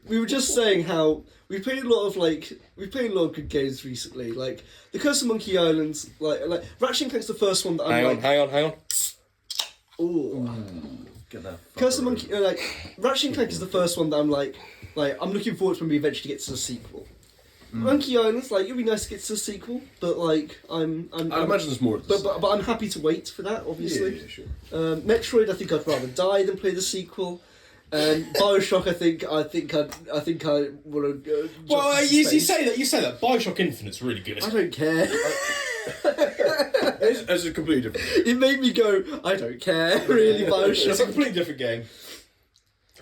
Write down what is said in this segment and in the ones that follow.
we were just saying how we played a lot of good games recently. Like the Curse of Monkey Island, like Ratchet and Clank's the first one that I'm Hang on. Ooh. Get that. Curse of Monkey, Ratchet and Clank is the first one that I'm like I'm looking forward to when we eventually get to the sequel. Monkey Island's it'd be nice to get to the sequel, but I imagine there's more. But I'm happy to wait for that, obviously. Yeah, sure. Metroid, I think I'd rather die than play the sequel. Bioshock, I think I want to. Well, you say that. Bioshock Infinite's really good. I don't care. It's a completely different game. It made me go, I don't care, really, Bioshock. It's a completely different game.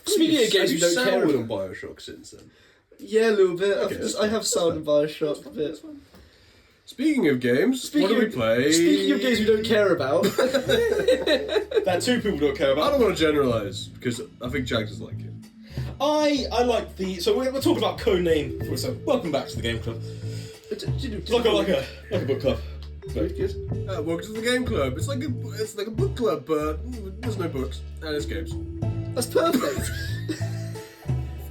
Speaking of games you don't care on about. Bioshock since then. Yeah, a little bit. Okay, I have sound in Bioshock a bit. Speaking of games, what do we play? Speaking of games we don't care about. That two people don't care I about. don't want to generalise, because I think Jags is like it. I like the... So we're talking about Codename for a second. Welcome back to the Game Club. It's like a book club. Very good. Welcome to the Game Club. It's like a book club, but there's no books, and it's games. That's perfect.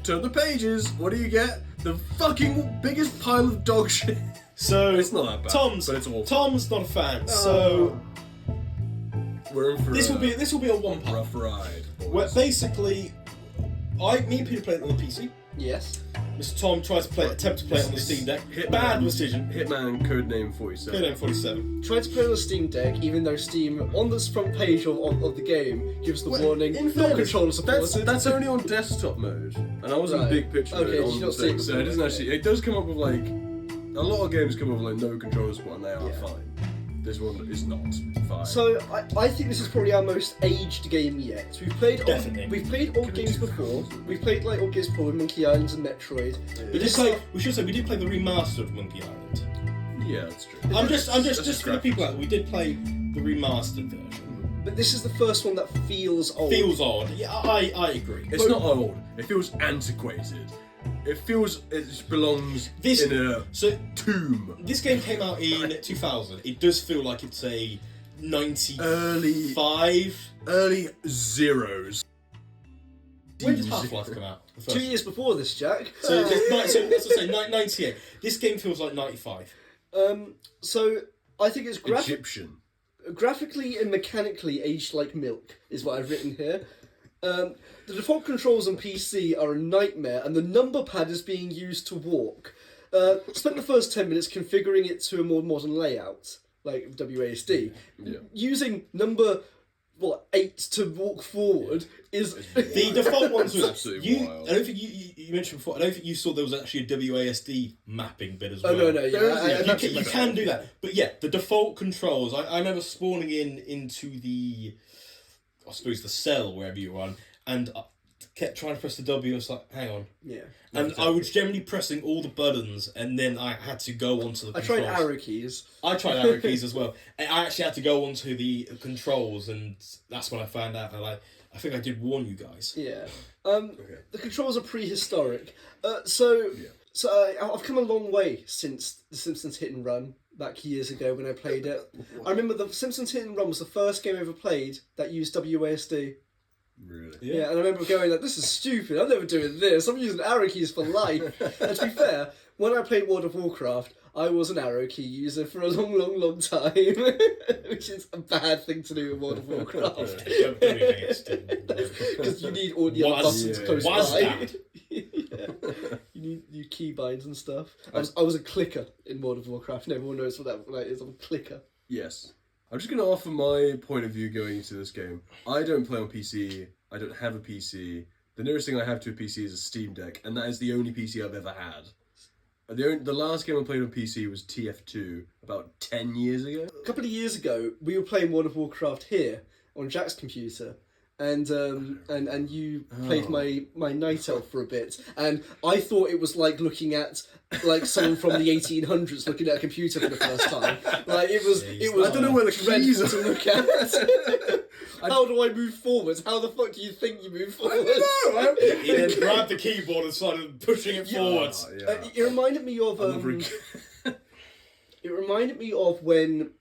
Turn the pages, what do you get? The fucking biggest pile of dog shit. So It's not that bad, but it's awful. Tom's not a fan, so We're in for this will be a one part. rough ride. boys. Where basically, me and Peter played it on the PC. Yes. Mr. Tom tried to attempt to play it on the Steam Deck. Bad decision. Hitman Codename 47. Codename 47. Tried to play it on the Steam Deck, even though Steam, on the front page of the game, gives the warning, in not fairness, controller supported. That's only on desktop mode, and I wasn't Right. big picture Okay, mode did on you the not see thing, it so it doesn't before? actually. It does come up with a lot of games come up with no controller support, and they are Yeah. fine. This one is not fine. So I think this is probably our most aged game yet. We've played old games before. We've played old games before with Monkey Island and Metroid. We should say we did play the remaster of Monkey Island. Yeah, that's true. I'm just That's for the people out there, we did play the remastered version. But this is the first one that feels old. Feels odd. Yeah, I agree. It's not old. It feels antiquated. It feels it belongs in a tomb. This game came out in 2000. It does feel like it's a 95. Early zeros. When did Half-Life come out? 2 years before this, Jack. So let's say 98. This game feels like 95. So I think it's Egyptian. graphically and mechanically aged like milk, is what I've written here. The default controls on PC are a nightmare, and the number pad is being used to walk. Spent the first 10 minutes configuring it to a more modern layout, like WASD. Yeah. Using number 8 to walk forward is The default ones was absolutely wild. I don't think you mentioned before. I don't think you saw there was actually a WASD mapping bit as well. Oh no, yeah, You can do that, but yeah, the default controls. I remember spawning into the, I suppose the cell wherever you run, and I kept trying to press the W. And it's like, hang on, yeah. and I was generally pressing all the buttons, and then I had to go onto the. I controls. tried arrow keys. I tried arrow keys as well. And I actually had to go onto the controls, and that's when I found out. I think I did warn you guys. Yeah. Okay. The controls are prehistoric. So I've come a long way since The Simpsons Hit and Run back years ago when I played it. I remember The Simpsons Hit and Run was the first game I ever played that used WASD. Really? Yeah, and I remember going like, this is stupid, I'm never doing this, I'm using arrow keys for life. And to be fair, when I played World of Warcraft, I was an arrow key user for a long time, which is a bad thing to do in World of Warcraft. Because you need all the other buttons close by. You need keybinds and stuff. I was a clicker in World of Warcraft. Everyone knows what that is. I'm a clicker. Yes. I'm just going to offer my point of view going into this game. I don't play on PC. I don't have a PC. The nearest thing I have to a PC is a Steam Deck, and that is the only PC I've ever had. The last game I played on PC was TF2 about 10 years ago. A couple of years ago, we were playing World of Warcraft here on Jack's computer. And you played my night elf for a bit, and I thought it was like looking at someone from the 1800s looking at a computer for the first time. It was. I don't know where the keys are to look at. How do I move forwards? How the fuck do you think you move forwards? I don't know. He then grabbed the keyboard and started pushing it forwards. It reminded me of. It reminded me of when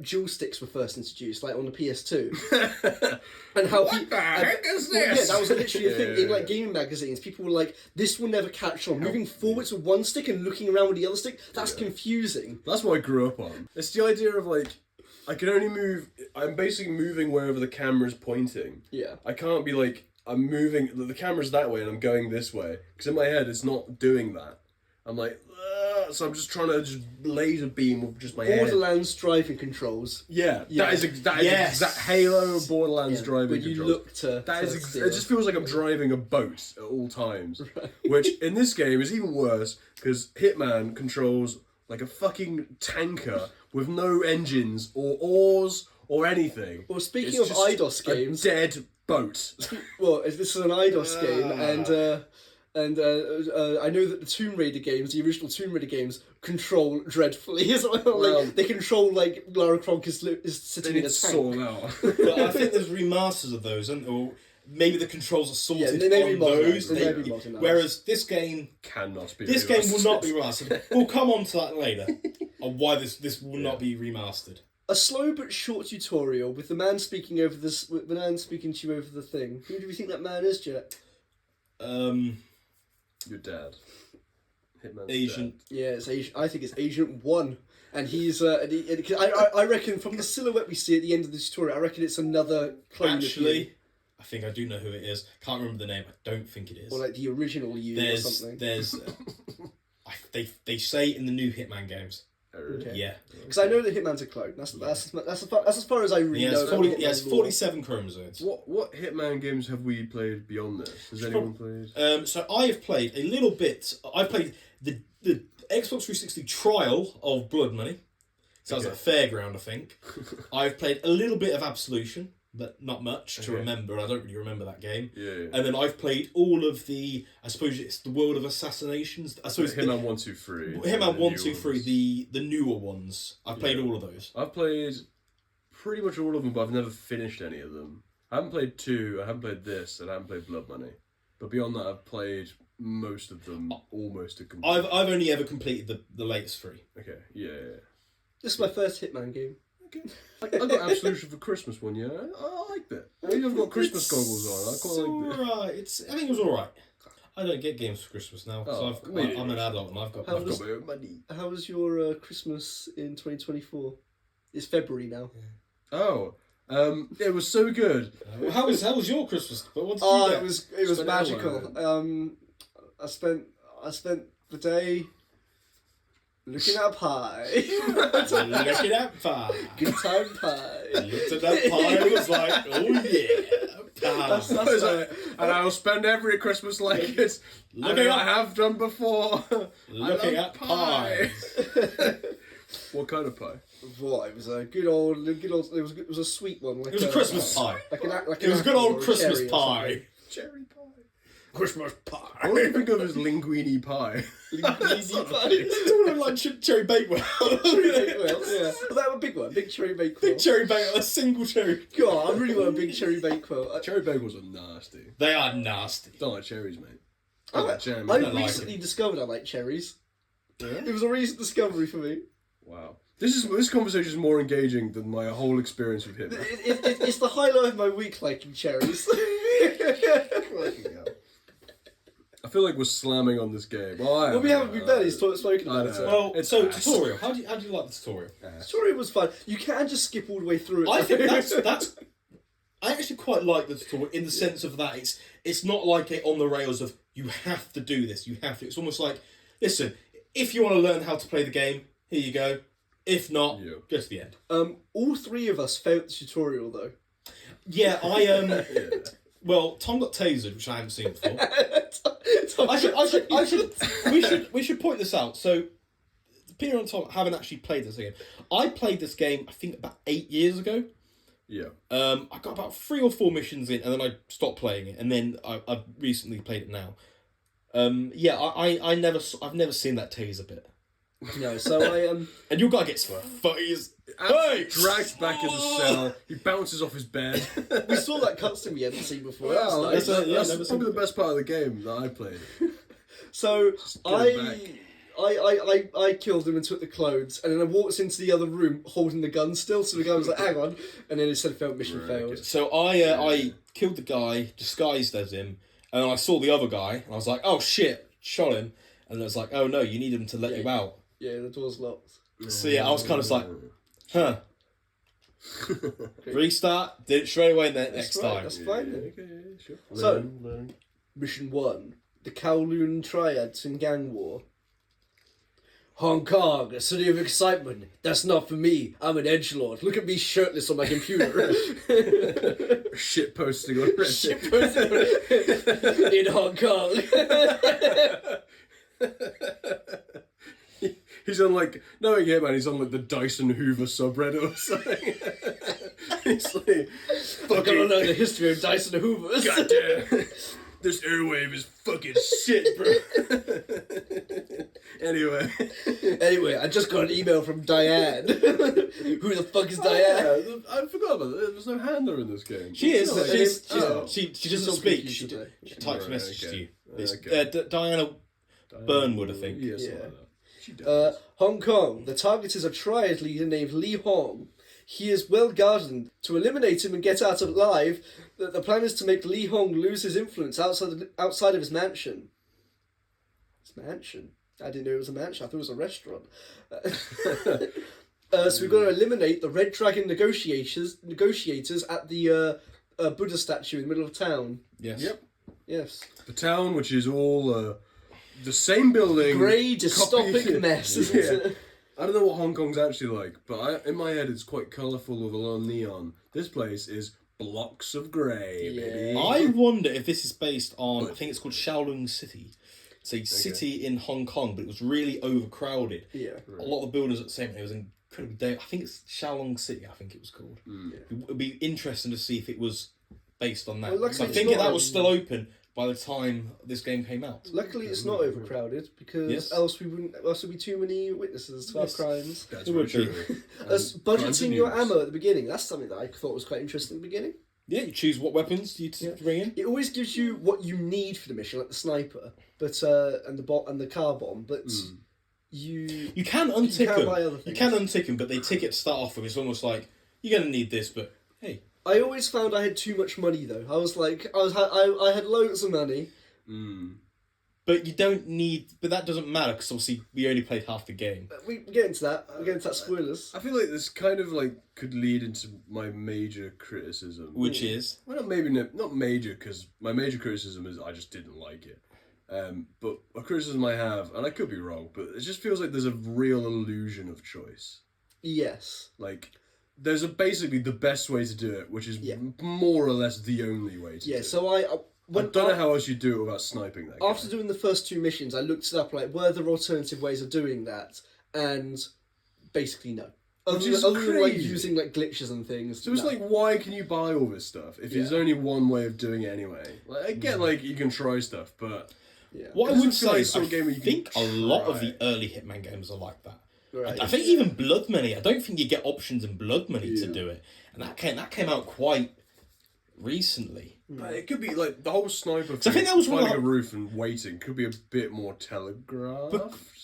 dual sticks were first introduced, like on the PS2, and how What the heck is well, this? yeah, that was literally a thing in Yeah. like gaming magazines. People were like, "This will never catch on." Moving forwards with one stick and looking around with the other stick, that's confusing. That's what I grew up on. It's the idea of like, I can only move. I'm basically moving wherever the camera's pointing. Yeah. I can't be like I'm moving. The camera's that way and I'm going this way because in my head it's not doing that. I'm like, "Ugh," so I'm just trying to just laser beam with just my head. Borderlands driving controls. Yeah, Yeah. that is Yes. exact Halo Borderlands Yeah, driving when you controls. look to. That is to it steer. just feels like I'm driving a boat at all times. Which in this game is even worse because Hitman controls like a fucking tanker with no engines or ours or anything. Well, speaking It's of just Eidos a games, dead boat. well, this is an Eidos game, and I know that the Tomb Raider games, the original Tomb Raider games, control dreadfully as well. Well- Like, they control like Lara Croft is They sitting need in a to tank. sort them out. But I think there's remasters of those, or maybe the controls are sorted they may be on modernised, those. they may be modernised. Whereas this game Cannot be. This game will remastered. not be remastered. We'll come on to that later on why this will not be remastered. A slow but short tutorial with the man speaking over this, the man speaking to you over the thing. Who do you think that man is, Jet? Your dad. Hitman's Agent. Yeah, it's Agent. I think it's Agent 1. And he's, I reckon from the silhouette we see at the end of the tutorial, I reckon it's another clone of you. Actually, I think I do know who it is. Can't remember the name. I don't think it is. Or like the original you or something. There's they say in the new Hitman games. Okay. Yeah. Because I know that Hitman's a clone. That's as far as I really He know. has about 40, Hitman he has lore. 47 chromosomes. What Hitman games have we played beyond this? Has anyone played? So I have played a little bit. I've played the Xbox 360 trial of Blood Money. So that was at Fairground, I think. I've played a little bit of Absolution, but not much to remember. I don't really remember that game. Yeah. And then I've played all of the. I suppose it's the World of Assassinations. I suppose Hitman 1, 2, 3. Hitman the 1, new 2, 3, ones. the newer ones. I've played all of those. I've played pretty much all of them, but I've never finished any of them. I haven't played 2, I haven't played this, and I haven't played Blood Money. But beyond that, I've played most of them almost to complete. I've only ever completed the latest 3. Okay, yeah. This is my first Hitman game. I got Absolution for Christmas one year. I liked it. I've got Christmas goggles on. I quite liked it. Alright. I think it was alright. I don't get games for Christmas now because I'm an adult and I've got my own money. How was your Christmas in 2024? It's February now. Oh, it was so good. How was your Christmas? But what did you get? It was Spent magical. I spent the day looking at pie. Looking at pie. Good time pie. Looked at that pie and was like, oh yeah, pie. And I'll spend every Christmas like it. Looking I at- have done before. Looking I love at pies. What kind of pie? What? It was a good old. It was a sweet one. Like It was a Christmas pie. It was a good old Christmas pie. Cherry pie. Christmas What pie. do you think of as linguine pie? It's like cherry bakewell. Yeah, well, that was a big one, big cherry bakewell. Big cherry bakewell, a single cherry. God, I really want a big cherry bakewell. Cherry bagels are nasty. They are nasty. Don't like cherries, mate. I like jam. I don't like recently it. discovered I like cherries. Yeah? It was a recent discovery for me. Wow. This conversation is more engaging than my whole experience with him. It's the highlight of my week liking cherries. I feel like we're slamming on this game. Well, we haven't been barely spoken about it. know. So. Well, It's so ass. tutorial. How do you like the tutorial? The story was fun. You can just skip all the way through it. I think that's. I actually quite like the tutorial in the sense of that it's not like it on the rails of you have to do this. You have to. It's almost like, listen, if you want to learn how to play the game, here you go. If not, go to the end. All three of us failed the tutorial though. Yeah, Well, Tom got tasered, which I haven't seen before. We should point this out. So, Peter and Tom haven't actually played this game. I played this game, I think, about 8 years ago. Yeah. I got about 3 or 4 missions in, and then I stopped playing it, and then I've recently played it now. I've never seen that taser bit. No, so And your guy gets fuzz. Hey! Dragged back in the cell. He bounces off his bed. we saw that cutscene we hadn't seen before. Wow, That was nice. that's probably the best part of the game that I played. So get it I I killed him and took the clothes, and then I walked into the other room holding the gun still. So the guy was like, "Hang on," and then it said mission failed. Okay. So I killed the guy, disguised as him, and I saw the other guy, and I was like, "Oh shit!" Shot him, and I was like, "Oh no, you need him to let you out." Yeah, the door's locked. So yeah, I was kind of like, "Huh." Restart. Did it straight away next right, time. that's fine then. Okay, sure. So- Learn. Mission 1. The Kowloon Triads in Gang War. Hong Kong, a city of excitement. That's not for me. I'm an edgelord. Look at me shirtless on my computer. Shit posting on Reddit. Shit person in Hong Kong. He's on like, knowing him, man, he's on like the Dyson Hoover subreddit or something. He's like, I gotta learn the history of Dyson Hoovers. goddamn, this airwave is fucking shit, bro. Anyway, I just got an email from Diane. Who the fuck is Diane? yeah, I forgot about that. There's no handler in this game. She is. No, She doesn't on speak. PC She today. types Right, messages okay. to you. It's, Okay. Diana Burnwood, I think. Yeah, something Yeah. like that. She does. Hong Kong. The target is a triad leader named Li Hong. He is well guarded. To eliminate him and get out alive, the plan is to make Li Hong lose his influence outside of his mansion. His mansion? I didn't know it was a mansion. I thought it was a restaurant. So we've got to eliminate the Red Dragon negotiators at the Buddha statue in the middle of town. Yes. Yep. Yes. The town, which is all the same building. Grey dystopic mess, isn't Yeah. it? I don't know what Hong Kong's actually like, but in my head it's quite colourful with a lot of neon. This place is blocks of grey, Yeah. baby. I wonder if this is based on, I think it's called Shaolong City. It's a city in Hong Kong, but it was really overcrowded. Yeah. A lot of the buildings at the same time, it was incredibly dangerous. I think it's Shaolong City, I think it was called. It would be interesting to see if it was based on that. Well, Because I luckily think it's not that was still open by the time this game came out. Luckily, it's not overcrowded because Yes. else would be too many witnesses to our Yes. crimes. That's It very would be. true. Budgeting your ammo at the beginning. That's something that I thought was quite interesting at the beginning. Yeah, you choose what weapons you bring in. It always gives you what you need for the mission, like the sniper, but and the car bomb. But You can untick can buy other them. You things. can untick them, but they tick it to start off with. It's almost like, you're going to need this, but hey. I always found I had too much money though. I had loads of money. But you don't need... But that doesn't matter, because obviously we only played half the game. We get into that. We'll get into that spoilers. I feel like this kind of like could lead into my major criticism. Which is... Well, not major, because my major criticism is I just didn't like it. But a criticism I have, and I could be wrong, but it just feels like there's a real illusion of choice. Yes. Like, there's basically the best way to do it, which is more or less the only way to do Yeah. it. So I don't know how else you do it without sniping that guy. after doing the first two missions, I looked it up, like, were there alternative ways of doing that? And basically, no. Other Which is than like, crazy. using, like, glitches and things. So it's no. like, why can you buy all this stuff if there's only one way of doing it anyway? Like, I get, like, you can try stuff, but... Yeah. What I Doesn't would feel like say the is sort I of game where you can think a lot of try. the early Hitman games are like that. Right. I think even Blood Money, I don't think you get options in Blood Money to Yeah. do it. And that came out quite recently. But it could be, like, the whole sniper I think that was one finding of a roof and waiting could be a bit more telegraphed.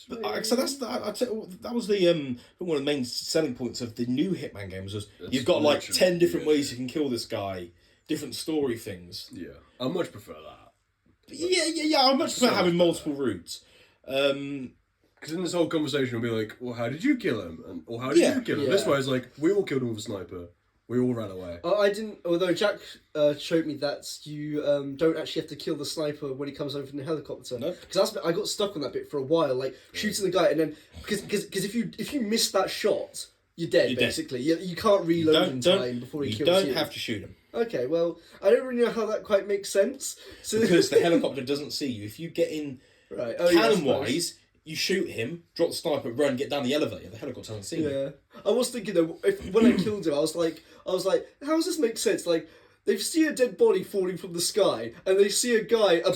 So that was the one of the main selling points of the new Hitman games was you've got like literally- 10 different yeah. ways you can kill this guy, different story things. Yeah, I much prefer that. Yeah. I much prefer having multiple routes. Because in this whole conversation, we'll be like, well, how did you kill him? Or how did Yeah, you kill him? yeah. This way, it's like, we all killed him with a sniper. We all ran away. I didn't. Although Jack showed me that you don't actually have to kill the sniper when he comes over from the helicopter. No. Because I got stuck on that bit for a while, like shooting the guy, and then because if you miss that shot, you're dead. You're dead. Basically, you can't reload in time before he you kills don't you. have to shoot him Okay, well, I don't really know how that quite makes sense. So because the helicopter doesn't see you. If you get in right, oh, yeah, I cannon suppose. wise, you shoot him, drop the sniper, run, get down the elevator. The helicopter doesn't see you. Yeah, I was thinking though, when I killed him, I was like, how does this make sense? Like, they see a dead body falling from the sky, and they see a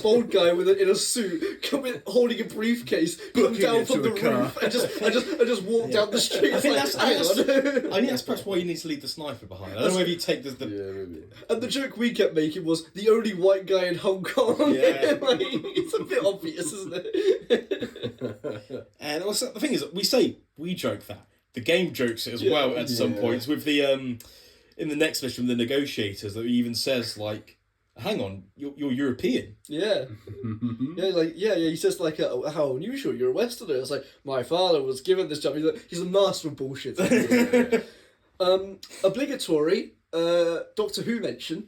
bald guy in a suit, coming holding a briefcase, come Booking down it from to the a car. roof, and just walk down the street. I think It's that's, like, hang on. I think that's perhaps why you need to leave the sniper behind. I don't know if you take the Yeah, maybe. And the joke we kept making was the only white guy in Hong Kong. Yeah. Like, it's a bit obvious, isn't it? the thing is, we joke that the game jokes it as well at some points with the in the next mission with the negotiators that he even says like, hang on, you're European. Yeah. He says like, how unusual, you're a Westerner. It's like, my father was given this job. He's a master of bullshit. Obligatory Doctor Who mention.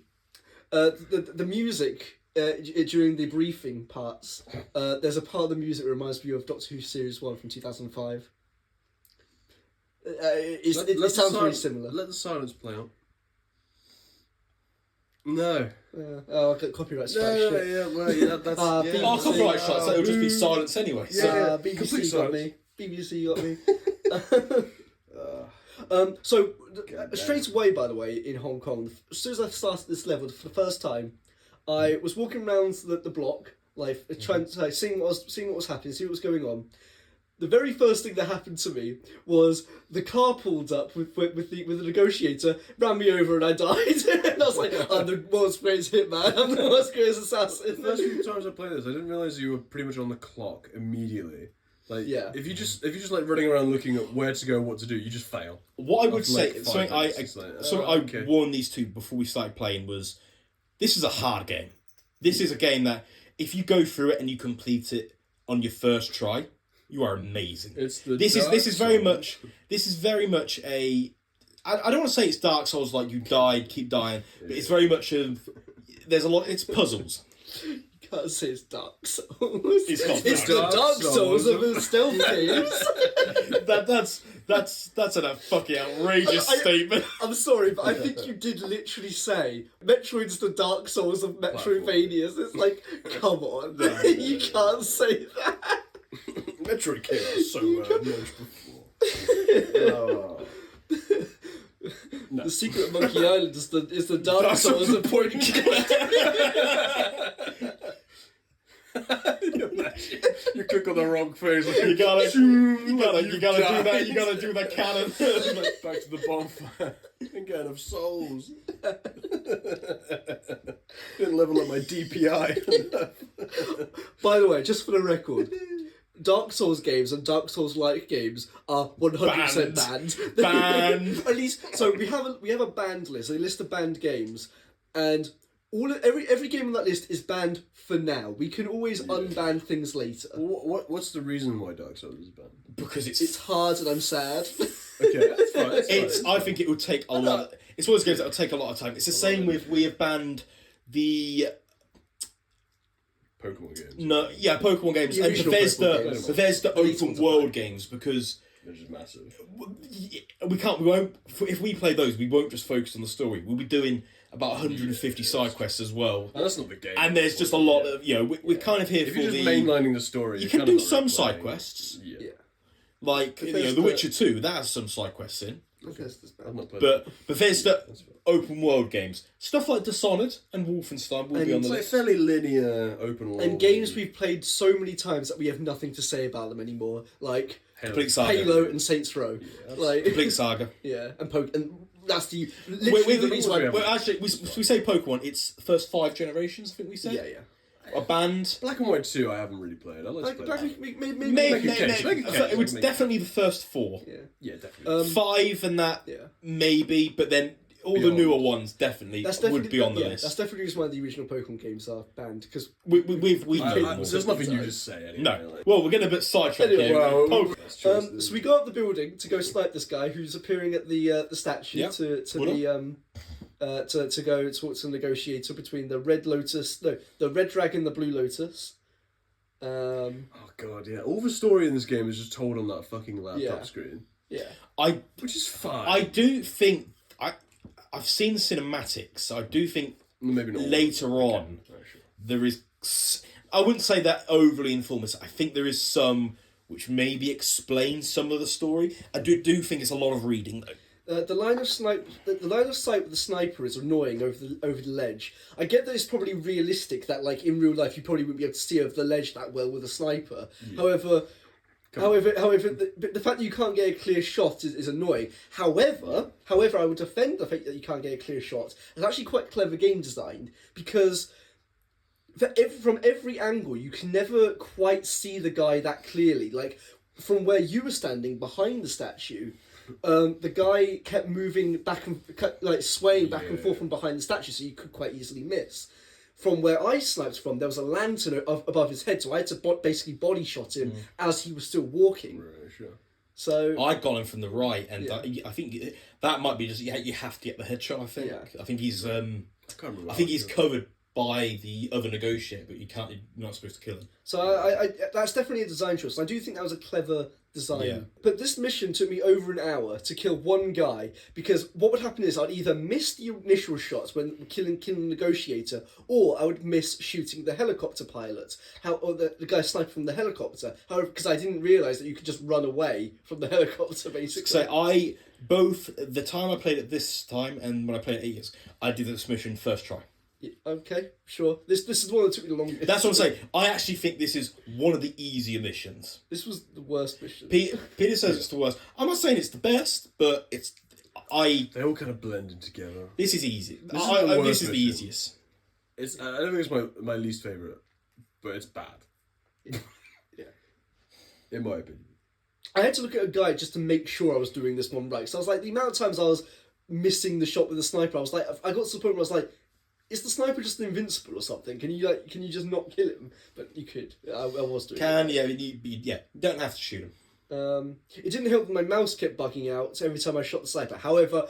The music during the briefing parts. There's a part of the music that reminds me of Doctor Who Series 1 from 2005. It sounds very similar. Let the silence play out. No. I'll get copyright strike. That's... Copyright strike, so it'll just be silence anyway. BBC got me. BBC got me. So, straight away, by the way, in Hong Kong, as soon as I started this level for the first time, I was walking around the block, like, trying to seeing what was happening, see what was going on. The very first thing that happened to me was the car pulled up with the negotiator, ran me over, and I died. And I was like, I'm the world's greatest hitman. I'm the world's greatest assassin. The first few times I played this, I didn't realise you were pretty much on the clock immediately. Like, if you just like running around looking at where to go, what to do, you just fail. What I would say, something I warned these two before we started playing was, this is a hard game. This is a game that if you go through it and you complete it on your first try, you are amazing. This is very much a. I don't want to say it's Dark Souls like you died, keep dying, but it's very much there's a lot. It's puzzles. You can't say it's Dark Souls. It's the Dark Souls of the stealth games. That's a fucking outrageous statement. I'm sorry, but I think you did literally say Metroid's the Dark Souls of Metroidvanias. It's like, come on, you can't say that. Metroid came out so much before. The secret of Monkey Island is the Dark Souls of point and click. You click on the wrong phase. You gotta do that. You gotta do that cannon. Back to the bonfire. Again of souls. Didn't level up my DPI. By the way, just for the record, Dark Souls games and Dark Souls-like games are 100% banned. Banned. At least, so we have a banned list, a list of banned games, and every game on that list is banned for now. We can always unban things later. What's the reason why Dark Souls is banned? Because it's hard and I'm sad. Okay, that's fine. I think it would take a lot. It's one of those games that will take a lot of time. It's the same with we have banned the. Pokemon games. No, yeah, Pokemon games, and Bethesda open world games because they're just massive. We won't. If we play those, we won't just focus on the story. We'll be doing about 150 side quests as well. And that's not the game. And there's just a lot of we're kind of here if for you're just mainlining the story. You can do some side quests. Yeah. Like The Witcher 2, that has some side quests in. But Bethesda open world games, stuff like Dishonored and Wolfenstein will be on the list. It's like fairly linear open world. And games we've played so many times that we have nothing to say about them anymore, like Halo and Saints Row, Complete Saga. Yeah, and that's the reason why. Actually, we say Pokemon. It's the first 5 generations. I think we said. Yeah. A band. Black and White 2 I haven't really played. I like to play maybe it was definitely the first 4. Yeah, definitely. 5 and that maybe, but then all the newer ones definitely would be on the list. That's definitely the reason why the original Pokemon games are banned, because there's nothing you just say anyway. No. Well, we're getting a bit sidetracked here. So we go up the building to go snipe this guy who's appearing at the statue to go talk to the negotiator between the Red Dragon, the Blue Lotus. Oh god, yeah. All the story in this game is just told on that fucking laptop screen. Yeah. Which is fine. I do think I've seen the cinematics. I do think maybe not later on there is. I wouldn't say that overly informative. I think there is some which maybe explains some of the story. I do think it's a lot of reading though. The line of sight with the sniper is annoying over the ledge. I get that it's probably realistic that like in real life you probably wouldn't be able to see over the ledge that well with a sniper. Yeah. However, the fact that you can't get a clear shot is annoying. However, I would defend the fact that you can't get a clear shot. It's actually quite clever game design because from every angle you can never quite see the guy that clearly. Like from where you were standing behind the statue, the guy kept moving back and swaying back and forth from behind the statue, so you could quite easily miss. From where I sniped from, there was a lantern above his head, so I had to basically body shot him as he was still walking. Right, sure. So I got him from the right, and I think that might be just you have to get the headshot. I think. Yeah. I think he's I can't remember. I think he's covered by the other negotiator, but you're not supposed to kill him. So I that's definitely a design choice. I do think that was a clever design. Yeah. But this mission took me over an hour to kill one guy, because what would happen is I'd either miss the initial shots when killing the negotiator, or I would miss shooting the helicopter pilot, or the guy sniping from the helicopter. However, because I didn't realise that you could just run away from the helicopter, basically. So both the time I played it this time and when I played it 8 years, I did this mission first try. Yeah, okay, sure. This is the one that took me the longest. That's what I'm saying. I actually think this is one of the easier missions. This was the worst mission. Peter says it's the worst. I'm not saying it's the best, but They all kind of blended together. This is easy. This is This is the the easiest. I don't think it's my least favourite, but it's bad. Yeah. In my opinion. I had to look at a guide just to make sure I was doing this one right. So I was like, the amount of times I was missing the shot with the sniper, I was like, I got to the point where I was like, is the sniper just invincible or something? Can you just not kill him? But you could. I was doing. You don't have to shoot him. It didn't help that my mouse kept bugging out every time I shot the sniper. However,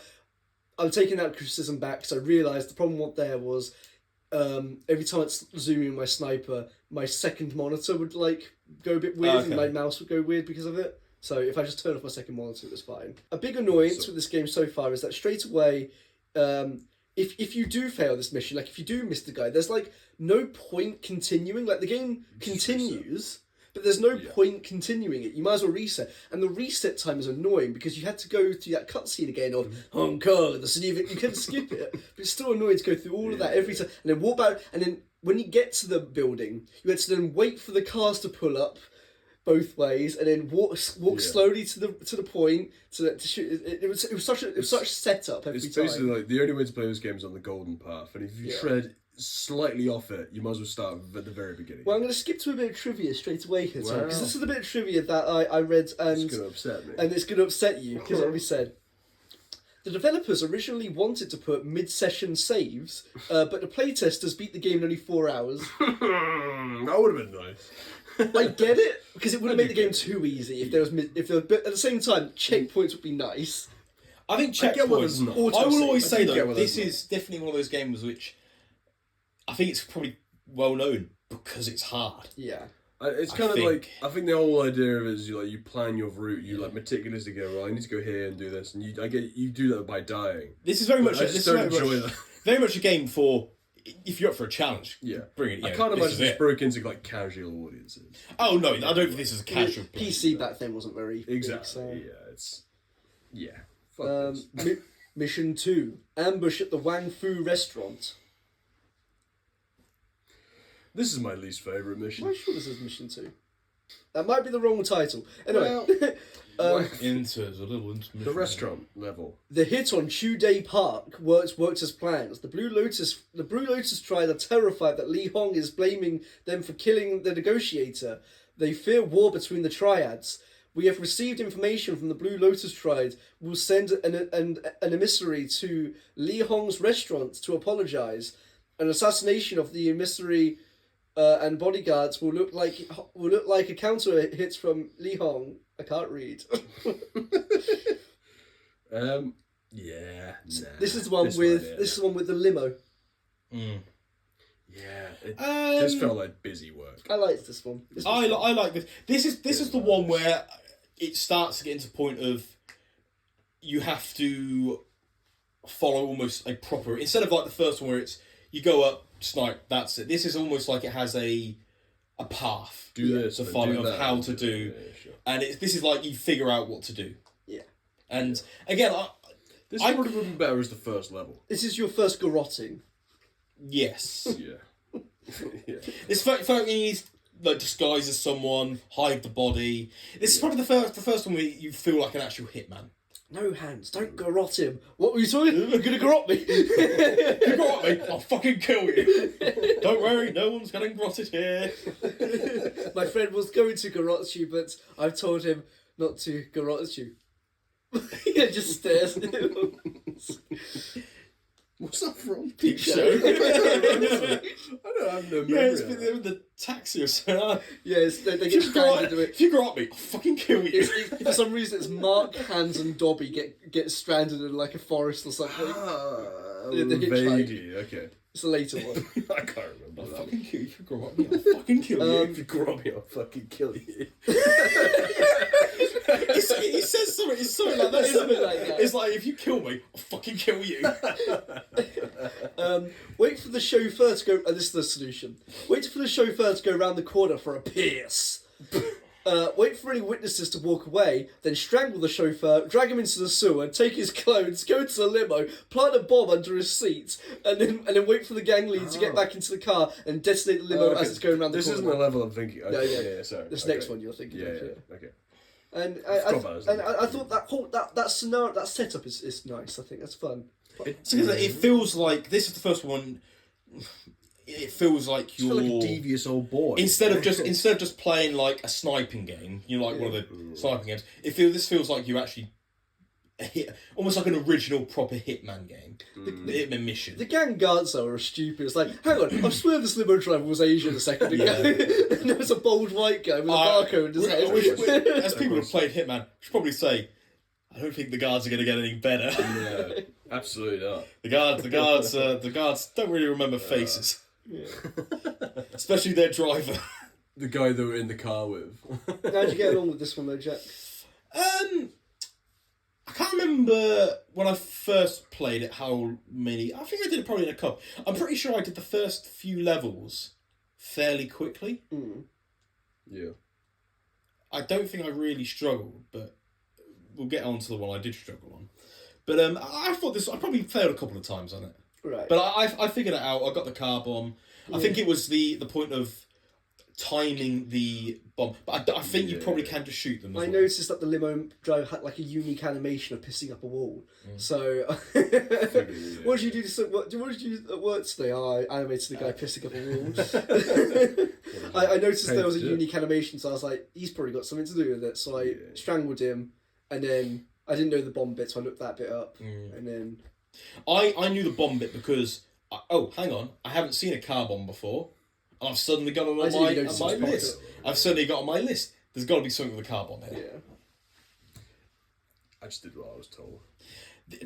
I'm taking that criticism back because I realised the problem there was every time it's zooming my sniper, my second monitor would go a bit weird and my mouse would go weird because of it. So if I just turn off my second monitor, it was fine. A big annoyance with this game so far is that straight away, if you do fail this mission, if you do miss the guy, there's no point continuing. The game continues, but there's no point continuing it. You might as well reset. And the reset time is annoying because you had to go through that cutscene again of Hong Kong, the city of it. You couldn't skip it, but it's still annoying to go through all of that every time and then walk back. And then when you get to the building, you had to then wait for the cars to pull up both ways, and then walk slowly to the point to shoot. It was such setup every time. It's basically the only way to play this game is on the golden path, and if you tread slightly off it, you might as well start at the very beginning. Well, I'm going to skip to a bit of trivia straight away here, because this is a bit of trivia that I read, and it's going to upset me. And it's going to upset you because what we said. The developers originally wanted to put mid-session saves, but the playtesters beat the game in only 4 hours. That would have been nice. I get it, because it wouldn't make the game too easy if there was but at the same time, checkpoints would be nice. I think checkpoints. I will always say though, this is definitely one of those games which I think it's probably well known because it's hard. Yeah. It's kind of I think the whole idea of it is you plan your route, you meticulously go, well, I need to go here and do this, and you do that by dying. This is very much. I just don't enjoy that. Very much a game for if you're up for a challenge. Yeah, bring it. I can't imagine this broke into casual audiences. Oh no, I don't think this is a casual. PC back then wasn't very exactly. Big, so. Mission 2: Ambush at the Wang Fu restaurant. This is my least favourite mission. I'm sure this is Mission 2. That might be the wrong title. Anyway, the restaurant level. The hit on Chu Day Park worked as planned. The Blue Lotus Triad are terrified that Li Hong is blaming them for killing the negotiator. They fear war between the triads. We have received information from the Blue Lotus Triad. We'll send an emissary to Li Hong's restaurant to apologise. An assassination of the emissary and bodyguards will look like a counter hit from Li Hong. I can't read. Yeah. This is the one with the limo. Mm. Yeah, this felt like busy work. I liked this one. I like this. This is the one where it starts to get into the point of you have to follow almost a proper, instead of the first one where it's you go up, snipe, that's it. This is almost like it has a path to follow of how to do, sure. And this is like you figure out what to do. Yeah. And again, this would have been better as the first level. This is your first garroting. Yes. Yeah. Yeah. This fact you need disguise as someone, hide the body. This is probably the first one where you feel like an actual hitman. No hands, don't garrot him. What were you talking? You're gonna garrot me. You got me, I'll fucking kill you. Don't worry, no one's getting grotted here. My friend was going to garrot you, but I've told him not to garrot you. Yeah, just stares at him. What's that from? Peep show. I don't have no memory. Yeah, it's of been that. there with the taxi or so. Yeah, they If get you banged into it. if you got me, I'll fucking kill you. For some reason, it's Mark, Hans, and Dobby get stranded in like a forest or something. Yeah, the hitchhike. Vaguely, okay. It's a later one. I can't remember I'll that. fucking kill you if you got me. I'll fucking kill you. If you grab me, I'll fucking kill you. He says something. It's something like that, isn't Something it? like that. It's like, if you kill me, I'll fucking kill you. Wait for the chauffeur to go. This is the solution. Wait for the chauffeur to go around the corner for a pierce. Wait for any witnesses to walk away, then strangle the chauffeur, drag him into the sewer, take his clothes, go to the limo, plant a bomb under his seat, and then wait for the gang leader to get back into the car and detonate the limo Okay. as it's going around the This corner. isn't the level I'm thinking. Okay, yeah. yeah, sorry. This okay. next one you're thinking Yeah, of. yeah, okay. And Forgot about this. I thought that scenario, that setup is nice. I think that's fun. So it feels like this is the first one. It feels like I feel you're like a devious old boy. instead of just playing like a sniping game, like one of the sniping games. This feels like you actually almost like an original proper Hitman game. The Hitman mission. The gang guards though are stupid. It's like, hang on, I swear this limo driver was Asian a second ago. And there was a bold white guy with a barcode in his head. As people have played Hitman, we should probably say, I don't think the guards are going to get any better. Yeah, absolutely not. The guards don't really remember faces, Yeah. especially their driver. The guy they were in the car with. How'd you get along with this one though, Jack? I can't remember when I first played it how many. I think I did it probably in a couple. I'm pretty sure I did the first few levels fairly quickly. Yeah. I don't think I really struggled, but we'll get on to the one I did struggle on. But I thought I probably failed a couple of times on it. Right. But I figured it out. I got the car bomb. I think it was the point of timing the bomb. But I think you probably can just shoot them as I well. noticed that the limo driver had like a unique animation of pissing up a wall. So, what did you do? What did you do at work today? Oh, I animated the guy pissing up a wall. I noticed there was a unique animation, so I was like, he's probably got something to do with it. So I strangled him, and then I didn't know the bomb bit, so I looked that bit up, and then I knew the bomb bit because hang on, I haven't seen a car bomb before, and I've suddenly got it on my list. I've suddenly got on my list. There's got to be something with a car bomb here. yeah. I just did what I was told.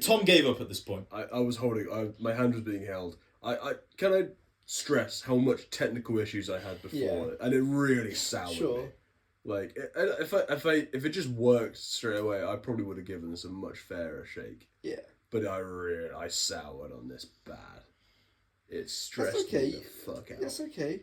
Tom gave up at this point. I was holding. my hand was being held. Can I stress how much technical issues I had before, and it really soured me. Like if it just worked straight away, I probably would have given this a much fairer shake. Yeah. But I soured on this bad. It stressed me the fuck out. That's okay.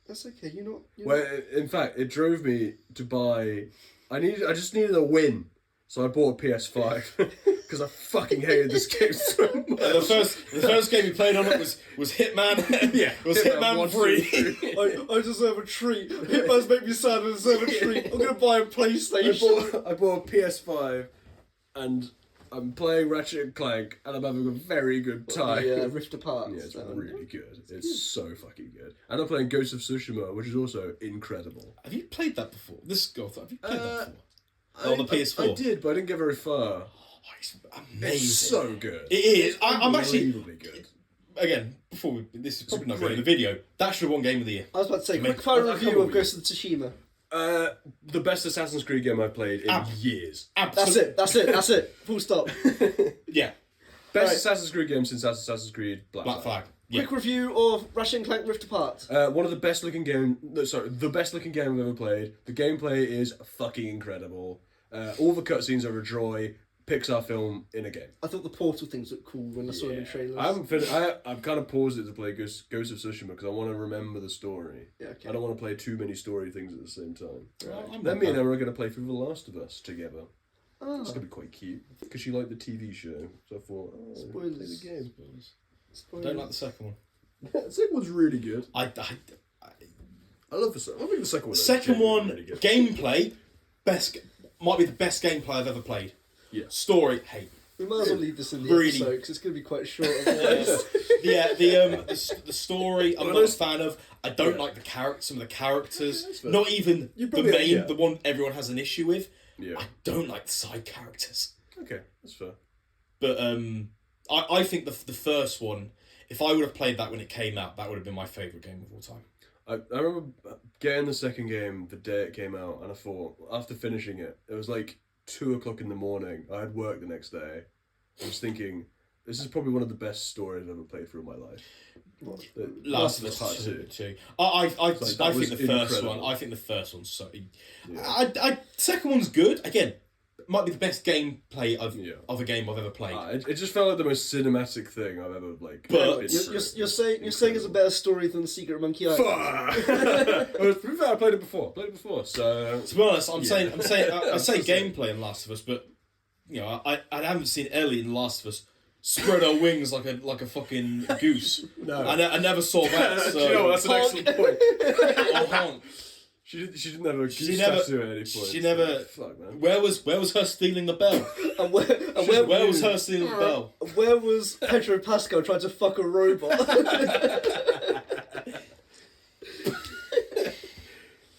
That's okay. You're Well, in fact, it drove me to buy. I just needed a win, so I bought a PS5 because I fucking hated this game so much. The first game you played on it was Hitman. It was Hitman 3. I deserve a treat. Hitman's make me sad. I deserve a treat. I'm gonna buy a PlayStation. I bought a PS5, and I'm playing Ratchet and Clank, and I'm having a very good time. Yeah, Rift Apart. Yeah, it's really good. It's so fucking good. And I'm playing Ghost of Tsushima, which is also incredible. Have you played that before? Have you played that before? On the PS4? I did, but I didn't get very far. Oh, it's amazing. It's so good. It is. I'm actually unbelievably good. Again, this is probably not going in the video. That should have won Game of the Year. I was about to say, Make- quick fire I review can't of Ghost of Tsushima. The best Assassin's Creed game I've played in years. That's it. Full stop. Yeah. Best Assassin's Creed game since Assassin's Creed Black Flag. Yeah. Quick review of Ratchet and Clank Rift Apart. One of the best looking the best looking game I've ever played. The gameplay is fucking incredible. All the cutscenes are a joy. Pixar film in a game. I thought the Portal things looked cool when I saw them in trailers. I haven't finished. I've kind of paused it to play Ghost of Tsushima because I want to remember the story. Yeah, okay. I don't want to play too many story things at the same time. Right. Then me and Emma are going to play through The Last of Us together. Oh. It's going to be quite cute because she liked the TV show. So I thought, play the game. Don't like the second one. The second one's really good. I love the second. I think the second one. second one really good. gameplay might be the best gameplay I've ever played. Yeah. Story, hey. We might as well leave this in the Really- episode because it's going to be quite short. The story I'm not a fan of. I don't Yeah. like some of the characters. That's fair. Not even You the probably- main, yeah. the one everyone has an issue with. Yeah. I don't like the side characters. Okay, that's fair. But I think the first one, if I would have played that when it came out, that would have been my favourite game of all time. I remember getting the second game the day it came out, and I thought, after finishing it, it was like 2:00 in the morning. I had work the next day. I was thinking, this is probably one of the best stories I've ever played through in my life. Last of Us Part Two. Two. I that think was the first incredible. one. I think the first one's so. Yeah. Second one's good. Again, might be the best gameplay Yeah. of a game I've ever played. It just felt like the most cinematic thing I've ever like. But- been You're through. you're saying it's a better story than Secret Monkey Island. Fuck! Well, to be fair, I played it before. So To be honest, I say That's the gameplay in Last of Us, but you know, I haven't seen Ellie in Last of Us spread her wings like a fucking goose. no. I never saw that. So. Do you know what? That's an excellent point. Or honk. She didn't have a goose She never- tattoo at any point. she never- Fuck, man. Where was her stealing the bell? And Where was her stealing the bell? Where was Pedro Pascal trying to fuck a robot?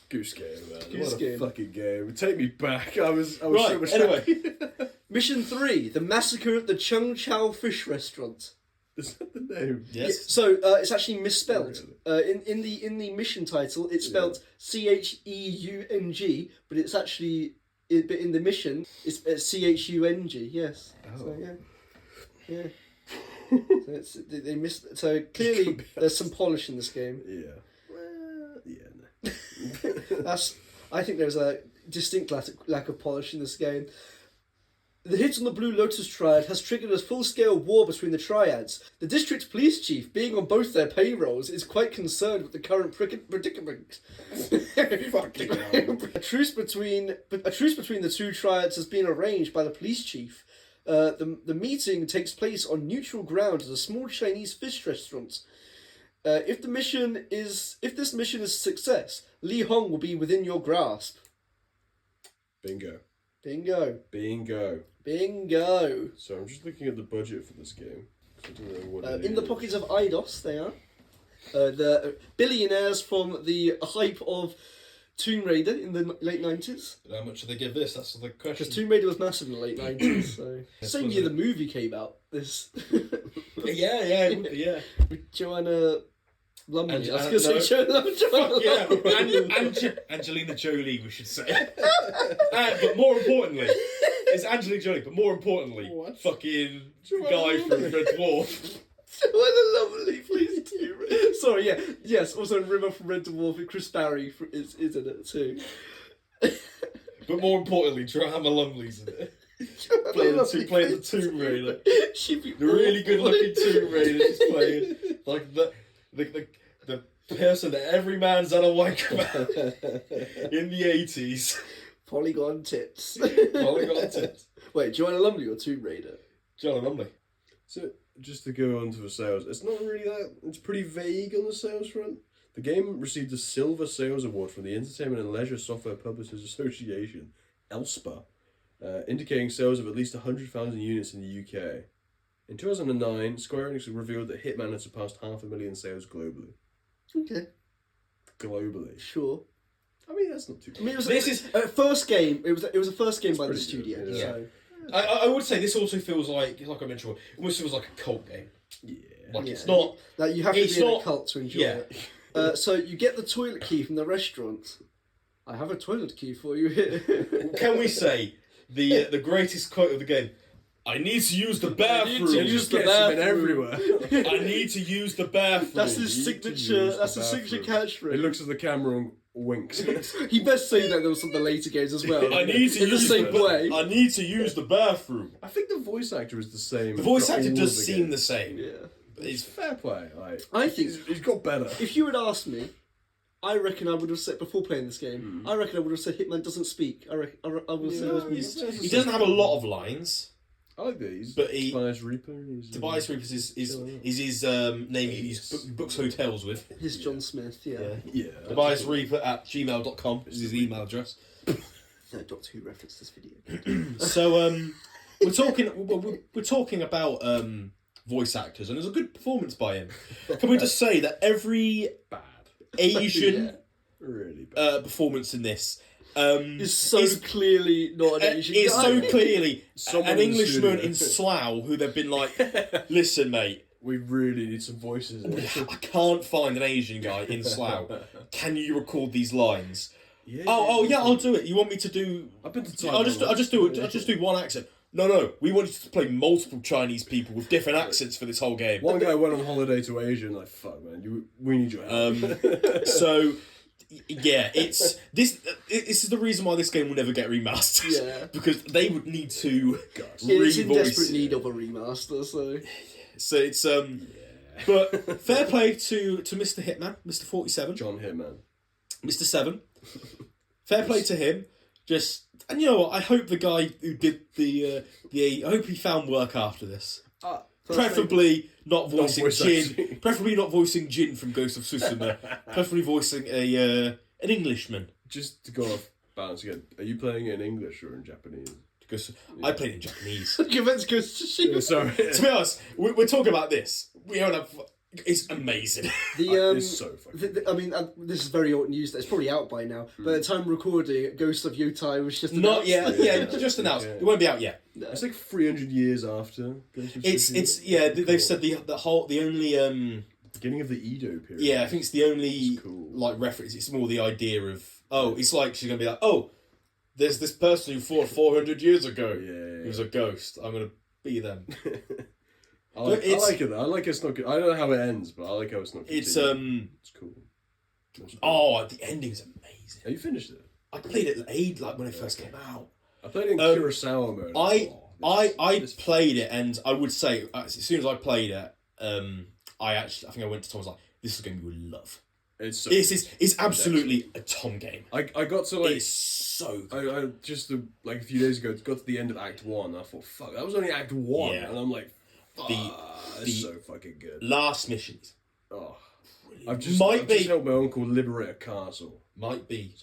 Goose game, man. Goose what game. a fucking game. Take me back. I was so Right. much Anyway, happy. Mission 3: The Massacre at the Chung Chao Fish Restaurant. Is that the name? yes. So it's actually misspelled. Really? In the mission title, it's spelled Cheung, but it's actually but in the mission it's Chung. Yes. Oh. So yeah. So they missed. So clearly there's some polish in this game. Yeah. Well, yeah. No. I think there's a distinct lack of polish in this game. The hit on the Blue Lotus Triad has triggered a full-scale war between the Triads. The district police chief, being on both their payrolls, is quite concerned with the current predicament. Fucking hell. A truce between the two Triads has been arranged by the police chief. The meeting takes place on neutral ground at a small Chinese fish restaurant. If this mission is a success, Li Hong will be within your grasp. Bingo. Bingo. Bingo. Bingo. So I'm just looking at the budget for this game. 'Cause I don't know what it In the is. pockets of Eidos, they are. The billionaires from the hype of Tomb Raider in the late 90s. How much do they give this? That's the question. Because Tomb Raider was massive in the late 90s. So. Same year the movie came out. This. Yeah. Joanna Lumley. And- I was going to say Joanna Yeah, Lumley. Angelina Jolie, we should say. But more importantly, it's Angelina Jolie. But more importantly, What? fucking Joanna guy from Lumley. Red Dwarf. Joanna Lumley, please do. Sorry, yeah. Yes, also Rimmer from Red Dwarf and Chris Barry is in it too. But more importantly, Joanna Lumley's in it. Joanna Playing the Tomb Raider. She'd be The really awful. good looking Tomb Raider she's playing. Like the person that every man's had a wank about in the 80s. Polygon tits. Polygon tits. Wait, Joanna Lumley or Tomb Raider? Joanna Lumley. So just to go on to the sales, it's not really that. It's pretty vague on the sales front. The game received a Silver Sales Award from the Entertainment and Leisure Software Publishers Association, ELSPA, indicating sales of at least 100,000 units in the UK. In 2009, Square Enix revealed that Hitman had surpassed 500,000 sales globally. Okay, Globally. sure. I mean, that's not too I mean, it was This is- first game. It was a first game by the pretty good, studio. yeah. So. I would say this also feels like I mentioned, it almost feels like a cult game. Yeah. Like Yeah. it's not. Like you have to It's be in a not- cult to enjoy yeah. it. So you get the toilet key from the restaurant. I have a toilet key for you here. Can we say the greatest quote of the game? I need to use the bathroom. to use the Gets him in bathroom. everywhere. I need to use the bathroom. That's You his need to signature. use That's the his signature bathroom. catchphrase. He looks at the camera and winks. He best say that there was some of the later games as well. I need to in the use same way. I need to use the bathroom. I think the voice actor is the same. The voice for actor all does the seem games. the same. Yeah. It's fair play. Like, I think he's got better. if you had asked me, I reckon I would have said before playing this game. Hmm. I reckon I would have said Hitman doesn't speak. I would have said it was He doesn't have a lot of lines. I like these. But he- Tobias Reaper. Tobias Reapers is his name he books hotels with. his John Smith. Yeah. Yeah. Tobias Reaper at gmail.com is his email address. No, Doctor Who referenced this video. So we're talking about voice actors, and there's a good performance by him. Can we just say that every Bad. Asian Really bad. performance in this Is so clearly not an Asian is guy. so clearly Someone an in the Englishman studio. in Slough who they've been like, listen, mate, We really need some voices. I can't find an Asian guy in Slough. Can you record these lines? Yeah, Yeah, I'll do it. You want me to do? I've been to Taiwan. I'll just do one accent. No, we want you to play multiple Chinese people with different accents for this whole game. One guy went on holiday to Asia and like, fuck man, we need your help. So, yeah, this is the reason why this game will never get remastered. Yeah. Because they would need to It's in revoice desperate it. need of a remaster, so... So it's but fair play to Mr. Hitman, Mr. 47, John Hitman. Mr. 7. Fair play to him. And you know what? I hope the guy who did I hope he found work after this. Preferably not voicing voice Jin. acting. Preferably not voicing Jin from Ghost of Tsushima. Preferably voicing an Englishman. Just to go off balance again, are you playing it in English or in Japanese? Because I played in Japanese. Let's go to Sorry. To be honest, we're talking about this. We don't have. It's amazing. It's so fucking this is very old news. It's probably out by now. By the time of recording, Ghost of Yotai was just Not announced. yet. Yeah, just announced. It won't be out yet. It's like 300 years after. Ghost of Tsushima. It's yeah. They've said the only beginning of the Edo period. yeah. I think it's the only It's cool. like reference. It's more the idea of it's like she's gonna be like there's this person who fought 400 years ago. Yeah. He was a ghost. I'm gonna be them. I like it's- it. I like it's not good. I don't know how it ends, but I like how it's not. It's continuing. It's cool. the ending is amazing. Have you finished it? I played it like when it first came out. I played it in Kurosawa mode. I played it, and I would say as soon as I played it, I think I went to Tom. I was like, "This is going to be love." It's It's absolutely a Tom game. I got to like It's so good. I just like a few days ago got to the end of Act 1 and I thought, fuck, that was only Act 1 Yeah. and I'm like, The it's so fucking good. last missions Oh, brilliant. I've just helped my uncle liberate a castle. might be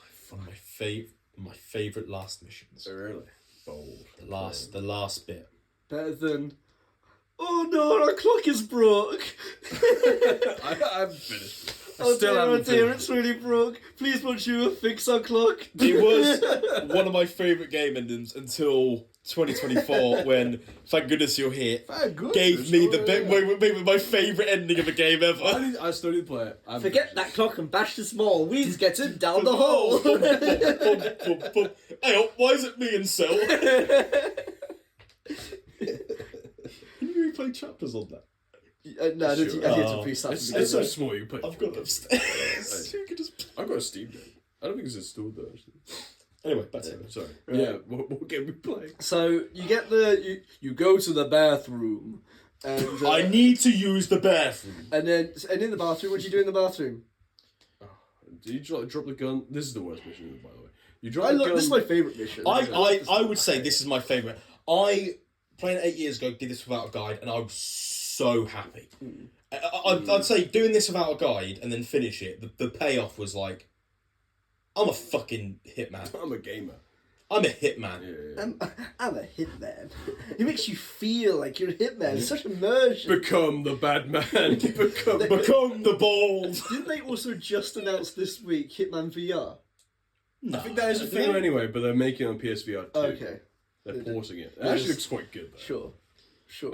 my favorite last missions. So really bold. The last bit. Better than... Oh no, our clock is broke! I've finished. Oh dear, it's really broke. Please won't you fix our clock? It was one of my favourite game endings until 2024 when, thank goodness you're here, gave me my favourite ending of a game ever. I still need to play it. Forget that clock and bash the small. Weeds get it down the hole. Hey, why is it me and Sil? Can you replay chapters on that? No, I didn't Sure. pre It's so small you can play. I've got it upstairs. You can just... I've got a Steam Deck. I don't think it's installed though. Actually. Anyway, back to it. Sorry. Yeah, what game we playing? So you get you go to the bathroom, and I need to use the bathroom. and in the bathroom, what do you do in the bathroom? Do you drop the gun? This is the worst mission, by the way. You drop the gun. This is my favourite mission. I would say this is my favourite. I playing it 8 years ago, did this without a guide, and I was so happy. I'd say doing this without a guide and then finish it. The payoff was like, I'm a fucking hitman. I'm a gamer. I'm a hitman. Yeah. I'm a hitman. It makes you feel like you're a hitman. It's such immersion. Become the bad man. Become the bold. Didn't they also just announce this week Hitman VR? No, I think that is a thing anyway, but they're making it on PSVR 2. Okay. They're porting it. It actually looks quite good though. Sure.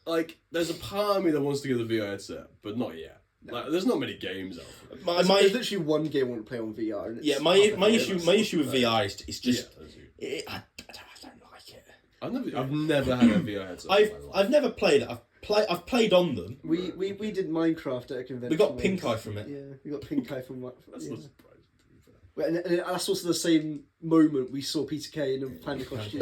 Like, there's a part of me that wants to get the VR headset, but not yet. No. Like, there's not many games out there. There's literally one game I want to play on VR. And it's My issue with VR is just I don't like it. I've never had a VR headset. in my life. I've never played it. I've played on them. We did Minecraft at a convention. We got pink eye from it. Yeah, we got pink eye from That's yeah. not surprising, to be fair. And that's also the same moment we saw Peter Kay in a panda costume.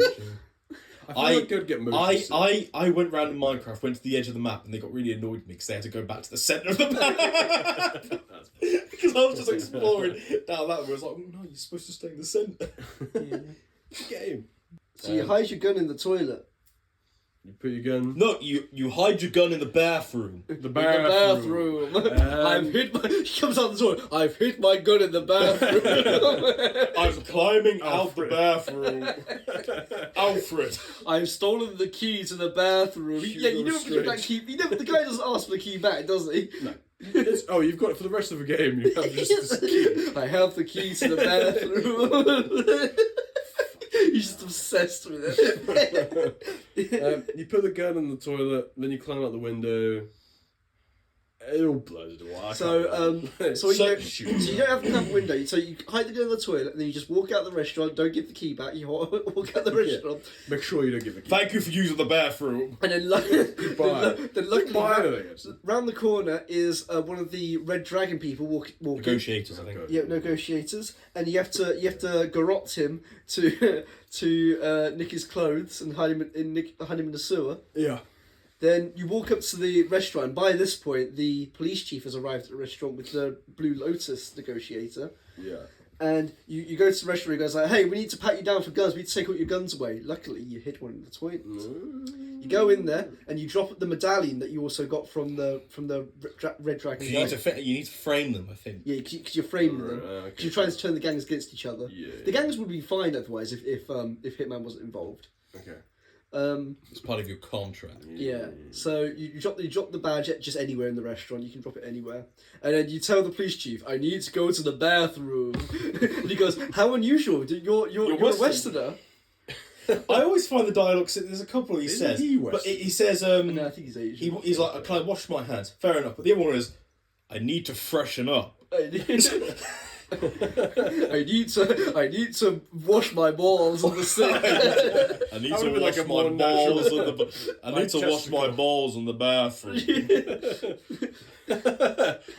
I feel like I'd get motion sick. I went round in Minecraft, went to the edge of the map, and they got really annoyed with me because they had to go back to the centre of the map. Because I was just exploring down that way. I was like, oh, no, you're supposed to stay in the centre. Yeah. Game. So you hide your gun in the toilet. You put your gun. No, you hide your gun in the bathroom. The Bathroom. I've hit my. He comes out the door. I've hit my gun in the bathroom. I'm climbing out the Alfred. bathroom. Alfred. I've stolen the key to the bathroom. Yeah, you never give that key. The guy doesn't ask for the key back, does he? No. Oh, you've got it for the rest of the game. You have just this key. I have the key to the bathroom. He's just obsessed with it. You put the gun in the toilet, then you climb out the window. It all blows it away. So you don't have to have a window. So you hide the gun in the toilet, and then you just walk out the restaurant. Don't give the key back. You walk out the restaurant. Make sure you don't give the key. Thank you for using the bathroom. And then, Goodbye. then luckily, Goodbye. round the corner is one of the Red Dragon people walking. Negotiators, I think. Yeah, negotiators, and you have to garrote him to nick his clothes and hide him in the sewer. Yeah. Then you walk up to the restaurant. By this point, the police chief has arrived at the restaurant with the Blue Lotus negotiator. Yeah. And you go to the restaurant and he goes like, hey, we need to pat you down for guns. We need to take all your guns away. Luckily, you hid one in the toilet. You go in there and you drop the medallion that you also got from the Red Dragon. You need to frame them, I think. Yeah, because you're framing them. Because you're trying to turn the gangs against each other. Yeah. The gangs would be fine otherwise if Hitman wasn't involved. Okay. It's part of your contract. Yeah. So you drop the badge just anywhere in the restaurant. You can drop it anywhere, and then you tell the police chief, "I need to go to the bathroom." And he goes, "How unusual! You're a Westerner." I always find the dialogue. There's a couple he says, but he says, No, I think he's Asian. he's like, "Can I wash my hands?" Fair enough. But the other one is, "I need to freshen up." I need to wash my balls in the sink. I need to wash my balls in the. I need to wash my balls in the bathroom.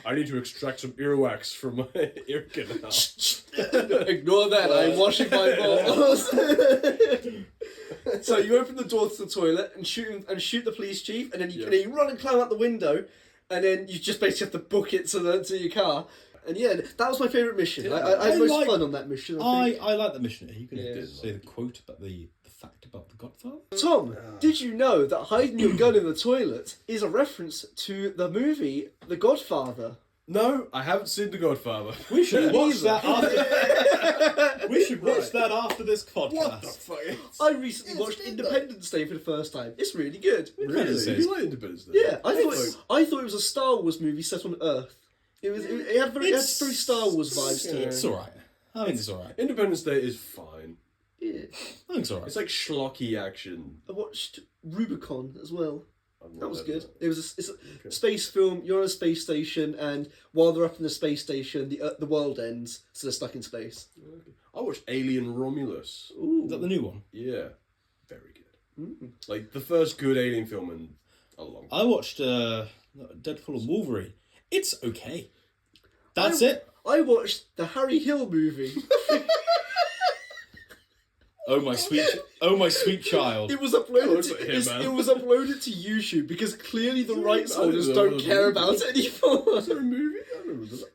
I need to extract some earwax from my ear canal. Ignore that. I'm washing my balls. So you open the door to the toilet and shoot the police chief, and then you run and climb out the window, and then you just basically have to book it to your car. And yeah, that was my favourite mission. Yeah. I had most fun on that mission. I like the mission. Are you going to Yeah. say the quote about the fact about the Godfather? Tom, did you know that hiding your gun in the toilet is a reference to the movie The Godfather? No, I haven't seen The Godfather. We should watch that after. We should watch that after this podcast. What the fuck? I recently watched Independence Day for the first time. It's really good. Really? You like Independence Day? Yeah, I thought it was a Star Wars movie set on Earth. It had very Star Wars vibes to it. It's alright. I think it's alright. Independence Day is fine. Yeah. I think it's alright. It's like schlocky action. I watched Rubicon as well. That was good. That. It's a space film. You're on a space station, and while they're up in the space station, the world ends, so they're stuck in space. Okay. I watched Alien Romulus. Ooh. Is that the new one? Yeah, very good. Like the first good Alien film in a long time. I watched Deadpool and Wolverine. It's okay. That's it. I watched the Harry Hill movie. Oh my sweet child. It was uploaded. looks like him, man. It was uploaded to YouTube because clearly the rights I didn't holders know don't there was care a about movie. it anymore. Is there a movie? I don't remember that.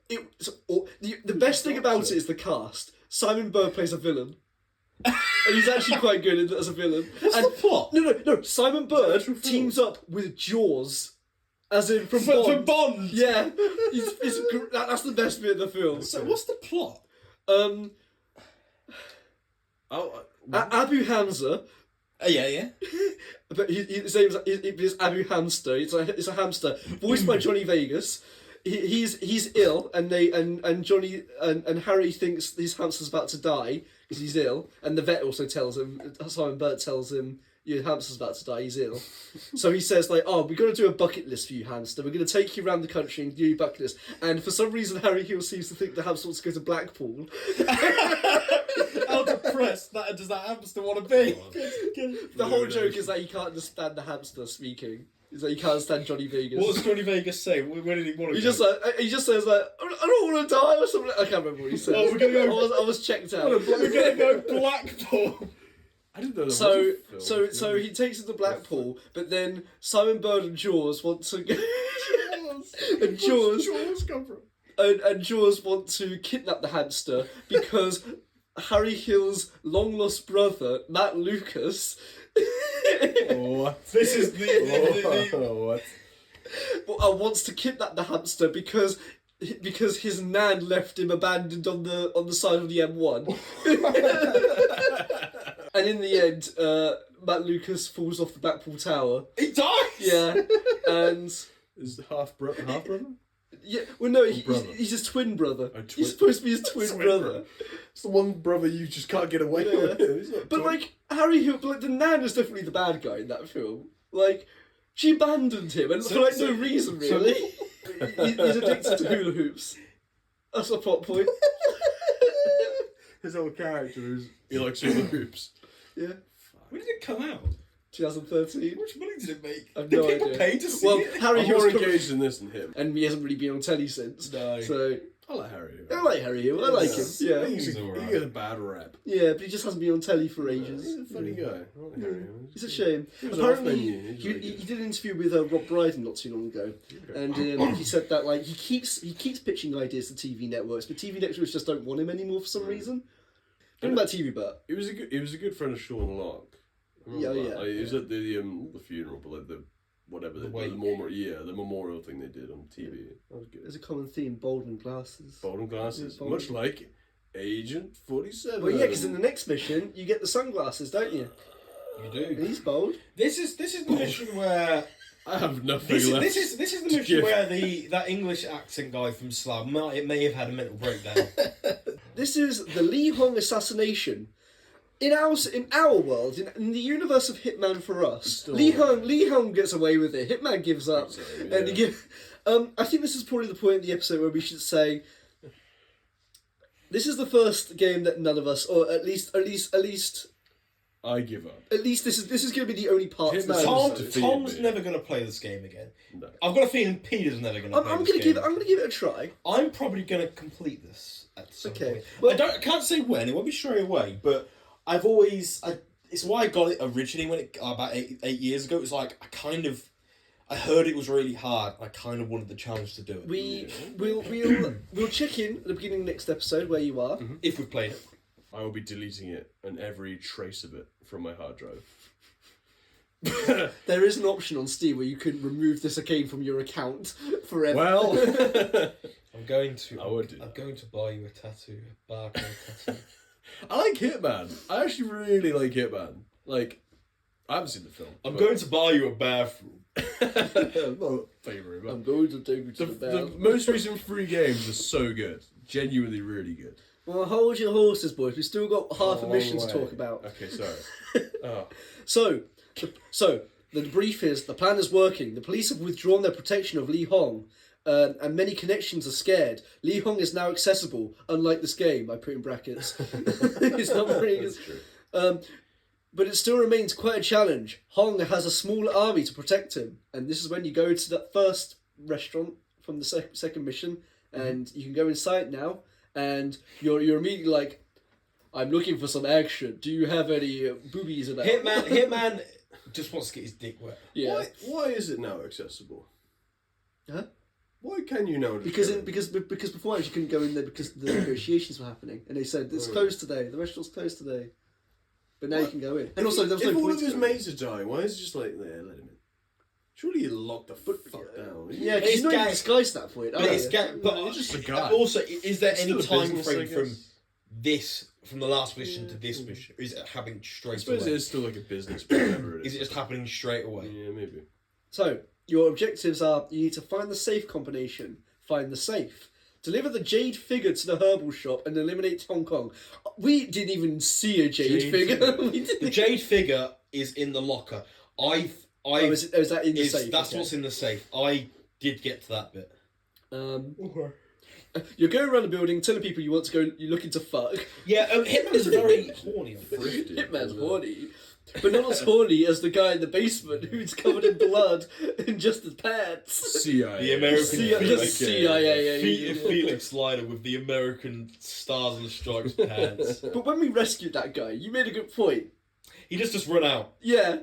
The best thing about it is the cast. Simon Bird plays a villain. And he's actually quite good as a villain. What's the plot? No. Simon Bird actual film? teams up with Jaws. As in from For Bond. Bond. Yeah. That's the best bit of the film. So what's the plot? Abu Hamza. Yeah. But his name is Abu Hamster. It's a hamster voiced by Johnny Vegas. He's ill, and Johnny and Harry thinks his hamster's about to die because he's ill, and the vet also tells him. Simon Bird tells him your hamster's about to die. He's ill, so he says like, "Oh, we're gonna do a bucket list for you, hamster. We're gonna take you around the country and do your bucket list." And for some reason, Harry Hill seems to think the hamster wants to go to Blackpool. How depressed does that hamster want to be? The whole joke is that he can't understand the hamster speaking. Is that he can't stand Johnny Vegas. What does Johnny Vegas say? Where did he want to He go? just says like, I don't want to die or something. I can't remember what he said. Oh, we're gonna go. I was checked out. We're gonna go Blackpool. I didn't know there was a film. So he takes it to Blackpool, but then Simon Bird and Jaws want to go. And Jaws come from? and Jaws want to kidnap the hamster because Harry Hill's long lost brother Matt Lucas What? This is the What? Wants to kidnap the hamster because his nan left him abandoned on the side of the M1. And in the end, Matt Lucas falls off the Blackpool Tower. He dies. Yeah, and Is half brother? yeah, well no, brother. he's his twin brother. twin- He's supposed to be his twin brother. It's the one brother you just can't get away Yeah. with. He's not But twin. like Harry Hill, like the nan is definitely the bad guy in that film. Like she abandoned him, and for like no reason really. He's addicted to hula hoops. That's a plot point. His whole character is he likes hula hoops. Yeah, When did it come out? 2013. How much money did it make? I've Did no people idea. pay to see Well, it? Harry I'm Hill's more com- engaged in this than him. and he hasn't really been on telly since. No. So I like Harry. I like Harry Hill. I like him. Yeah, He's He's alright. he gets a bad rap. yeah, but he just hasn't been on telly for He's ages. a funny guy. I like Harry. It's a shame. He was Apparently, off menu. He's he really good. did an interview with Rob Brydon not too long ago, and he said that like he keeps pitching ideas to TV networks, but TV networks just don't want him anymore for some reason. Don't know about TV, but He was a good friend of Sean Locke. I remember Yeah, that. yeah. Like, he was at the funeral, but like the whatever The the wake. memorial thing they did on TV. That was good. there's a common theme: Bolden glasses. Golden glasses, Yeah, Bolden. much like Agent 47. Well, yeah, because in the next mission you get the sunglasses, don't you? You And do. he's bold. This is the mission where I have nothing this left. is the mission give. where that English accent guy from Slab may have had a mental breakdown. This is the Lee Hong assassination. In our world, in the universe of Hitman for us, Still Lee Hong gets away with it. Hitman gives up, So, and he yeah. I think this is probably the point in the episode where we should say, this is the first game that none of us, or at least I give up. this is going to be the only part. Of Hitman this Tom, Defeated episode. Tom's me. never going to play this game again. No. I've got a feeling Peter's never going to play I'm this going to game. give it a try. I'm probably going to complete this at some Okay. point. Well- I can't say when. It won't be straight away. But I've always. It's why I got it originally when about eight years ago. It was like I heard it was really hard. I kind of wanted the challenge to do it. We'll check in at the beginning of next episode where you are. If we've played it. I will be deleting it and every trace of it from my hard drive. There is an option on Steam where you can remove this game from your account forever. Well, I'm going to. I would do I'm that. going to buy you a tattoo, a barcode tattoo. I like Hitman. I actually really like Hitman. Like, I haven't seen the film. I'm but- going to buy you a bathroom. I'm not favouring, but I'm going to take you to the the bed. most recent 3 games are so good. Genuinely really good. Well, hold your horses, boys. We've still got half a Oh, mission to way. talk about. Okay, sorry. Oh. So the brief is the plan is working. The police have withdrawn their protection of Lee Hong, and many connections are scared. Lee Hong is now accessible, unlike this game. I put in brackets. It's not very That's good. true. But it still remains quite a challenge. Hong has a small army to protect him, and this is when you go to that first restaurant from the second mission, and you can go inside now, and you're immediately like, I'm looking for some action. Do you have any boobies about? Hitman just wants to get his dick wet. Yeah. Why is it now accessible? Huh? Why can you now? Because before you couldn't go in there because the negotiations were happening, and they said it's Right. closed today. The restaurant's closed today, but now you What? can go in. And also, there was no if all point of to his go in. mates are dying, why is it just like there? Let him in. Surely you lock the fuck down. Yeah, because It's he's not even gay. disguised at that point. But are it's you? but it's just a guy. Also, is there It's any still a time business, frame I from guess. from the last mission to this mission? Or is it happening I straight suppose away? it is still like a business, but whatever it is. Is it just happening straight away? Yeah, maybe. So your objectives are: you need to find the safe combination, find the safe, deliver the jade figure to the herbal shop, and eliminate Hong Kong. We didn't even see a jade Jade figure. figure. We didn't. The jade figure is in the locker. Oh, is that in the safe? That's Okay. what's in the safe. I did get to that bit. You're going around the building telling people you want to go. You're looking to fuck. Yeah, Hitman's very horny. Thrifty. Hitman's horny. But not as horny as the guy in the basement who's covered in blood and just his pants. CIA. The American Just CIA. Felix Slider with the American stars and stripes pants. But when we rescued that guy, you made a good point. He just run out. Yeah,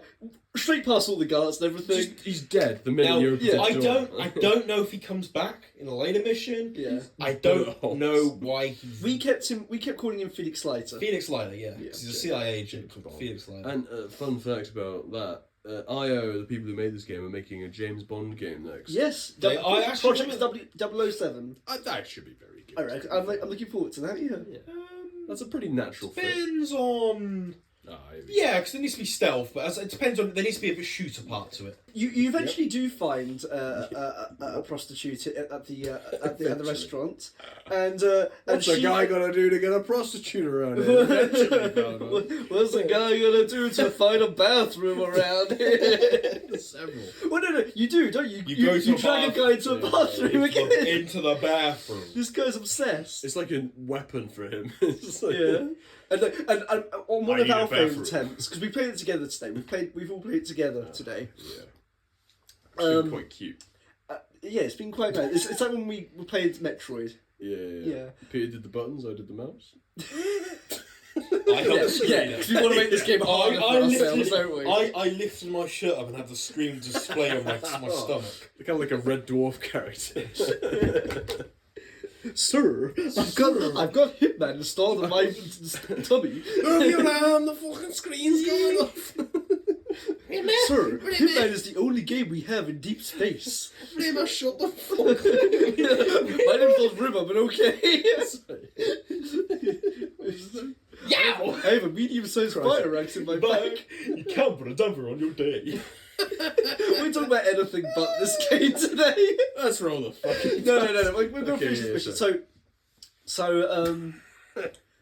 straight past all the guards and everything. He's dead the minute Now, you open the door. I don't know if he comes back in a later mission. Yeah. I don't know why he's... We kept calling him Felix Leiter. Felix Leiter, yeah. He's a CIA agent called Felix Leiter. And fun fact about that, IO, the people who made this game, are making a James Bond game next. Yes, I actually Project 007. That should be very good. I reckon. I'm looking forward to that. Yeah. That's a pretty natural fit. Depends on... Yeah, because there needs to be stealth, but it depends on... There needs to be a bit shooter part to it. You eventually do find a prostitute at the restaurant, and What's a guy gonna do to get a prostitute around here? Eventually, what's a guy gonna do to find a bathroom around here? Several. Well, no, you do, don't you? You go to a drag a guy into a bathroom again. Into the bathroom. This guy's obsessed. It's like a weapon for him. It's like, Yeah. And on one of need a our favorite bathroom. attempts, because we played it together today. We've all played it together today. Yeah. It's been quite cute. Yeah, it's been quite nice. It's like when we played Metroid. Yeah. Peter did the buttons, I did the mouse. I held the screen. Yeah, because we want to make this game harder for ourselves, don't we? I lifted my shirt up and had the screen display on my stomach. They're kind of like a Red Dwarf character. Sir, I've got Hitman installed on my tummy. Move your arm, the fucking screen's going off. Sir, Hitman is the only game we have in deep space. Rimmer, shut the fuck My name's not Rimmer, but okay. Yeah! I have a medium-sized fire axe in my back. You can't put a dumper on your day. We're talking about anything but this game today. Let's roll the fucking... No. We're going to finish yeah, this mission.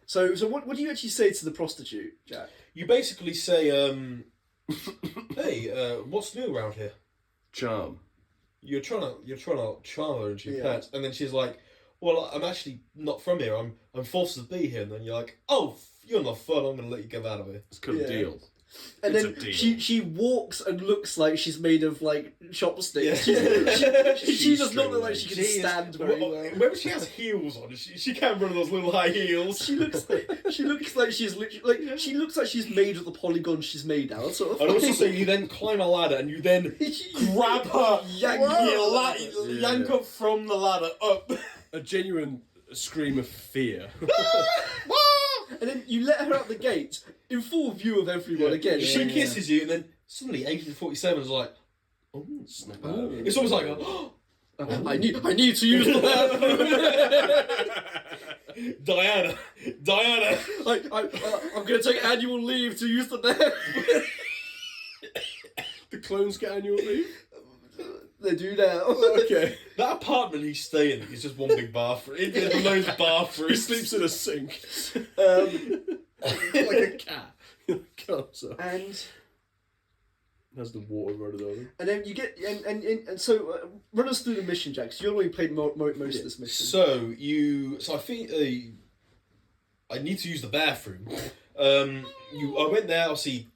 So what do you actually say to the prostitute, Jack? You basically say, hey, what's new around here? Charm. You're trying to charm her into your Yeah. pants, and then she's like, well, I'm actually not from here. I'm forced to be here. And then you're like, oh, you're not fun. I'm gonna let you get out of here. It's kind of a deal. And It's then a deal. she walks and looks like she's made of like chopsticks. Yeah. She does not look like she can stand very well. Whenever she has heels on, she can't run those little high heels. She looks like she's literally like she looks like she's made of the polygon she's made out. Sort of. And also, so you then climb a ladder and you then grab her, yank up from the ladder up. A genuine scream of fear. And then you let her out the gate in full view of everyone again. She kisses you, and then suddenly Agent 47 is like, oh, Snap oh. out of it. It's almost like, oh, I need to use the bathroom. Diana. I'm going to take annual leave to use the bathroom. The clones get annual leave? They do now. Okay. That apartment he's staying in is just one big bathroom. There's loads of bathrooms. He sleeps in a sink. like a cat. Comes up. And Has the water running over. then you get and so run us through the mission, Jack. 'Cause you already played most of this mission. So I think I need to use the bathroom. I went there. Obviously,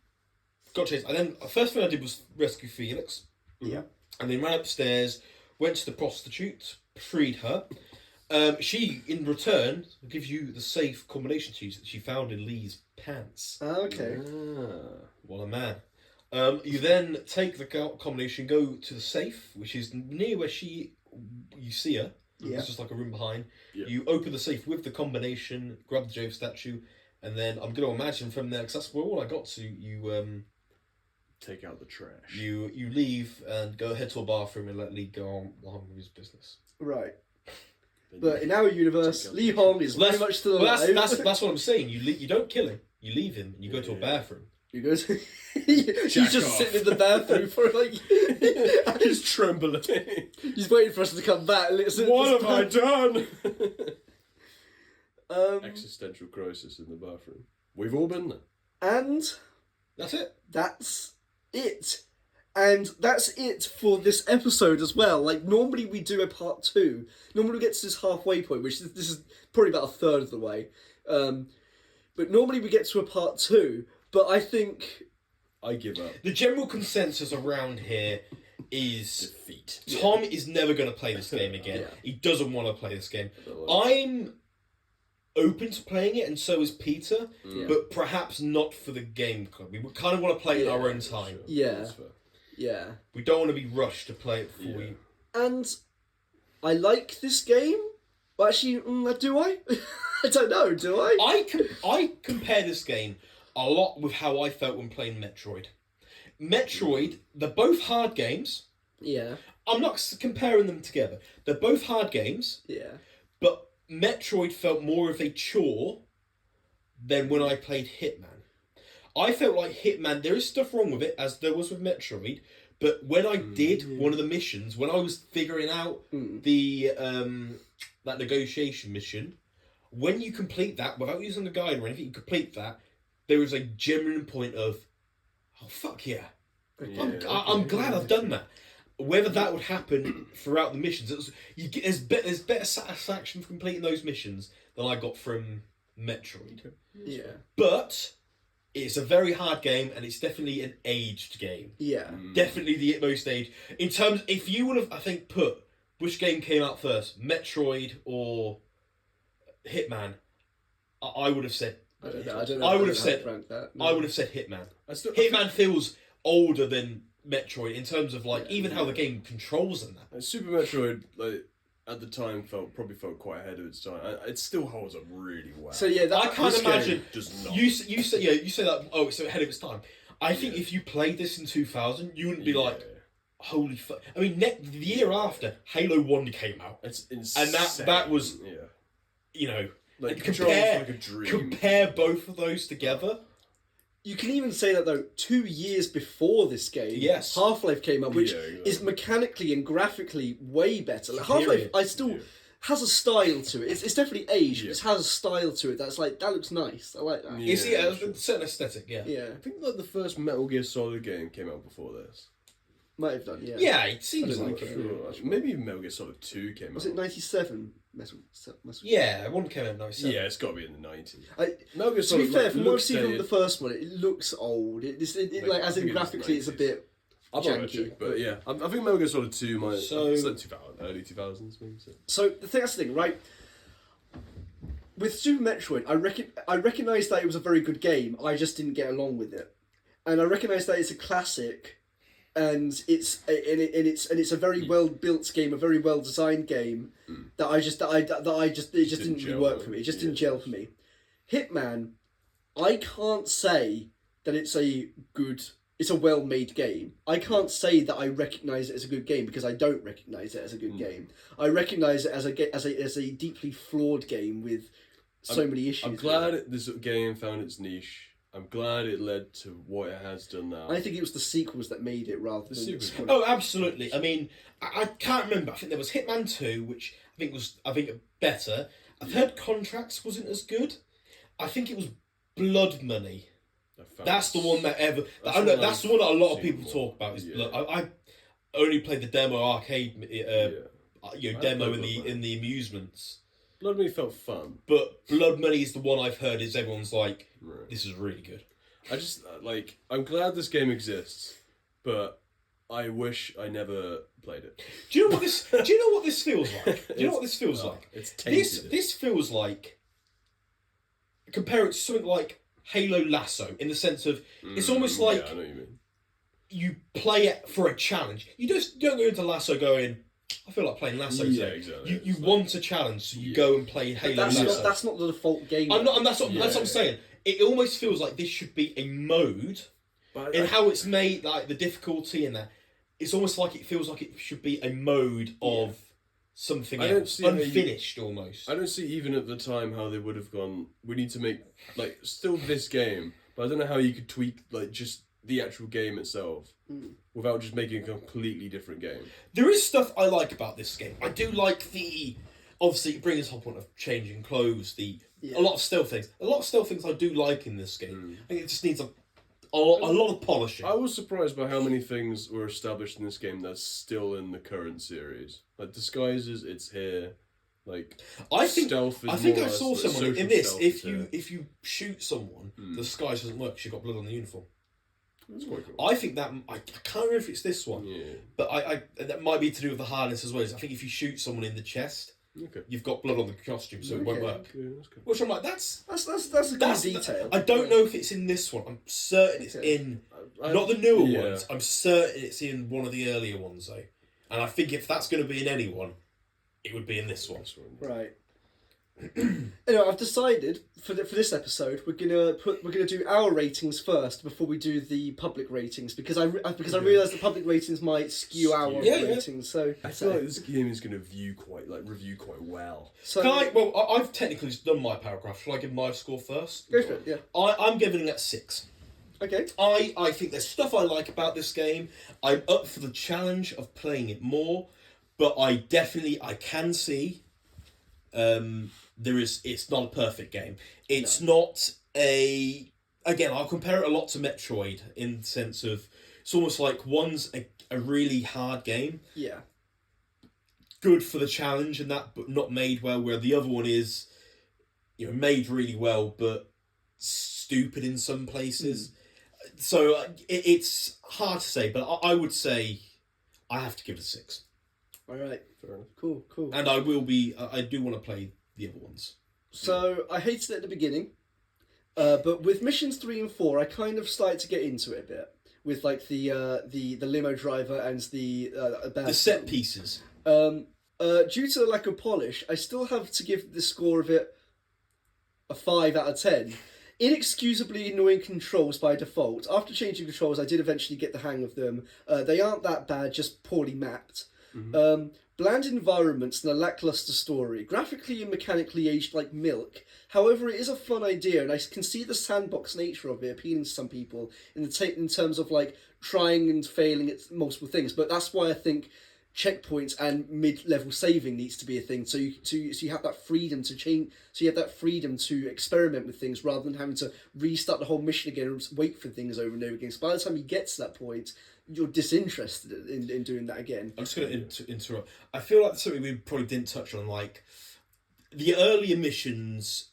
got chased. And then the first thing I did was rescue Felix. Yeah. And then ran upstairs, went to the prostitute, freed her. She, in return, gives you the safe combination keys that she found in Lee's pants. Okay. What a man. You then take the combination, go to the safe, which is near where you see her. Yeah. It's just like a room behind. Yeah. You open the safe with the combination, grab the Jove statue, and then I'm going to imagine from there, because that's where all I got to, you Take out the trash. you leave and go head to a bathroom and let Lee go on with his business. Right. Then But in our universe, Lee Hong is very much still alive. That's what I'm saying. You don't kill him. You leave him and you go to a bathroom. You go to... He's just off. sitting in the bathroom for like... He's trembling. He's waiting for us to come back. What have I done? Um, Existential crisis in the bathroom. We've all been there. and That's it. that's it. And that's it for this episode as well. Like, normally we do a part 2. Normally we get to this halfway point, which this is probably about a third of the way. But normally we get to a part 2. But I think... I give up. The general consensus around here is Defeat. Tom is never going to play this game again. Yeah. He doesn't want to play this game. Don't like I'm open to playing it, and so is Peter, but perhaps not for the game club. We kind of want to play it in our own time. Sure. Yeah. That's fair. Yeah. We don't want to be rushed to play it before we... And I like this game. Well, actually, do I? I don't know, do I? I compare this game a lot with how I felt when playing Metroid. Metroid, they're both hard games. Yeah. I'm not comparing them together. They're both hard games, Yeah. but Metroid felt more of a chore than when I played Hitman. I felt like Hitman, there is stuff wrong with it, as there was with Metroid, but when I did one of the missions, when I was figuring out the that negotiation mission, when you complete that, without using the guide or anything, you complete that, there is a genuine point of, oh, fuck yeah. I'm glad I've done that. Whether that would happen throughout the missions, there's better satisfaction from completing those missions than I got from Metroid. Yeah. But it's a very hard game, and it's definitely an aged game. Yeah. Definitely the most aged. In terms, if you would have, I think, put which game came out first, Metroid or Hitman, I would have said. I don't know. I would have said. That. I would have said Hitman. Hitman feels older than Metroid in terms of even how the game controls and that. Super Metroid, at the time, probably felt quite ahead of its time. It still holds up really well. So yeah, I can't imagine. Does not. You say that. Oh, it's ahead of its time. I think if you played this in 2000, you wouldn't be like, holy fuck. I mean, the year after, Halo 1 came out. It's insane. And that was, compare like a dream. Compare both of those together. You can even say that though, 2 years before this game, yes, Half-Life came out, which is mechanically and graphically way better. Like, Half-Life, has a style to it. It's definitely aged, but it has a style to it that's like, that looks nice. I like that. You see, a certain aesthetic, Yeah. I think the first Metal Gear Solid game came out before this. Might have done, yeah. Yeah, it seems like it. Sure. Maybe Metal Gear Solid 2 came out. Was it 97? Yeah, one came out in 97. Yeah, it's got to be in the 90s. Metal Gear Solid, to be fair, from what I've seen from the first one, it looks old. As in graphically, it's a bit janky. But yeah, I think Metal Gear Solid 2 it's like 2000, early 2000s maybe. So that's the thing, right? With Super Metroid, I recognised that it was a very good game. I just didn't get along with it, and I recognise that it's a classic. And it's a very well built game, a very well designed game that it just didn't really work for me. It just didn't gel for me. Hitman, I can't say that it's a well made game. I can't say that I recognise it as a good game because I don't recognise it as a good game. I recognise it as a deeply flawed game with so many issues. I'm glad this game found its niche. I'm glad it led to what it has done now. I think it was the sequels that made it rather than the sequels. Oh, absolutely. I mean, I can't remember. I think there was Hitman 2, which I think better. I've heard Contracts wasn't as good. I think it was Blood Money. That's the one that's the one that a lot of people talk about. Is Blood. I only played the demo arcade, demo in the amusements. Blood Money felt fun. But Blood Money is the one I've heard is everyone's like, this is really good. I just, I'm glad this game exists, but I wish I never played it. Do you know what this feels like? Do you know what this feels like? It's tainted. This feels like, compare it to something like Halo Lasso, in the sense of, it's almost like I know what you mean. You play it for a challenge. You don't go into Lasso going, I feel like playing Lasso today. Yeah, exactly. You want a challenge, so you go and play Halo Lasso. That's not the default game. That's what I'm saying. It almost feels like this should be a mode, in how it's made, like the difficulty and that. It's almost like it feels like it should be a mode of something else, unfinished almost. I don't see even at the time how they would have gone, we need to make, still this game, but I don't know how you could tweak, just the actual game itself without just making a completely different game. There is stuff I like about this game. I do like obviously it brings up point of changing clothes, a lot of stealth things. A lot of stealth things I do like in this game. I think it just needs a lot of polishing. I was surprised by how many things were established in this game that's still in the current series. Like disguises, it's here. Stealth is I think more I saw less, someone in this. If you shoot someone, the disguise doesn't work. 'Cause you've got blood on the uniform. That's quite cool. I think that I can't remember if it's this one, but I that might be to do with the hardness as well. I think if you shoot someone in the chest, Okay. you've got blood on the costume, so it won't work. Yeah, that's good. Which I'm like, that's a good detail. I don't know if it's in this one. I'm certain it's in not the newer ones. I'm certain it's in one of the earlier ones though. And I think if that's going to be in any one, it would be in this one. Right. Anyway, I've decided for this episode we're gonna do our ratings first before we do the public ratings because I realise the public ratings might skew our ratings. So I feel like this game is going to review quite well. So I've technically just done my paragraph. Shall I give my score first? Go for it. Yeah. I'm giving it 6. Okay. I think there's stuff I like about this game. I'm up for the challenge of playing it more, but I can see it's not a perfect game. It's not again, I'll compare it a lot to Metroid in the sense of it's almost like one's a really hard game. Yeah. Good for the challenge and that, but not made well, where the other one is, made really well, but stupid in some places. So it's hard to say, but I would say I have to give it a 6. All right. Fair enough. Cool. And I do want to play the other ones. So I hated it at the beginning, but with missions 3 and 4, I kind of started to get into it a bit with like the limo driver and the set pieces. Due to the lack of polish, I still have to give the score of it a 5 out of 10. Inexcusably annoying controls by default. After changing controls, I did eventually get the hang of them. They aren't that bad, just poorly mapped. Bland environments and a lackluster story. Graphically and mechanically aged like milk. However, it is a fun idea, and I can see the sandbox nature of it appealing to some people in terms of like trying and failing at multiple things. But that's why I think checkpoints and mid-level saving needs to be a thing. So you have that freedom to change. So you have that freedom to experiment with things rather than having to restart the whole mission again and wait for things over and over again. So by the time you get to that point, you're disinterested in doing that again. I'm just going to interrupt. I feel like something we probably didn't touch on, like the earlier missions.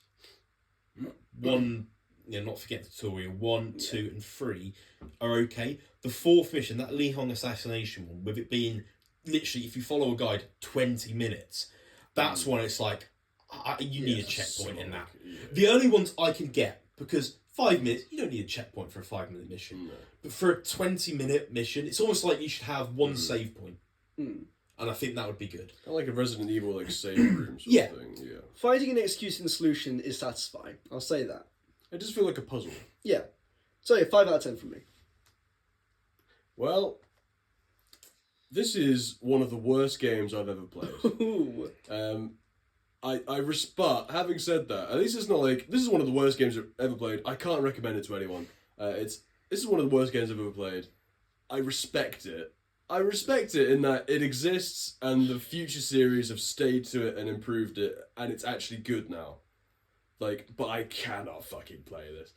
Not forget the tutorial. 1, 2, and 3 are okay. The 4th mission, that Li Hong assassination one, with it being literally, if you follow a guide, 20 minutes. That's when it's like you need a checkpoint in that. Yeah. The only ones I can get, because 5 minutes, you don't need a checkpoint for a 5-minute mission. No. But for a 20-minute mission, it's almost like you should have one save point. And I think that would be good. I like a Resident Evil save room sort of thing. Yeah. Finding an excuse in the solution is satisfying. I'll say that. It does feel like a puzzle. Yeah. So 5 out of 10 from me. Well, this is one of the worst games I've ever played. But having said that, at least it's not like this is one of the worst games I've ever played. I can't recommend it to anyone. This is one of the worst games I've ever played. I respect it. I respect it in that it exists and the future series have stayed to it and improved it, and it's actually good now. But I cannot fucking play this.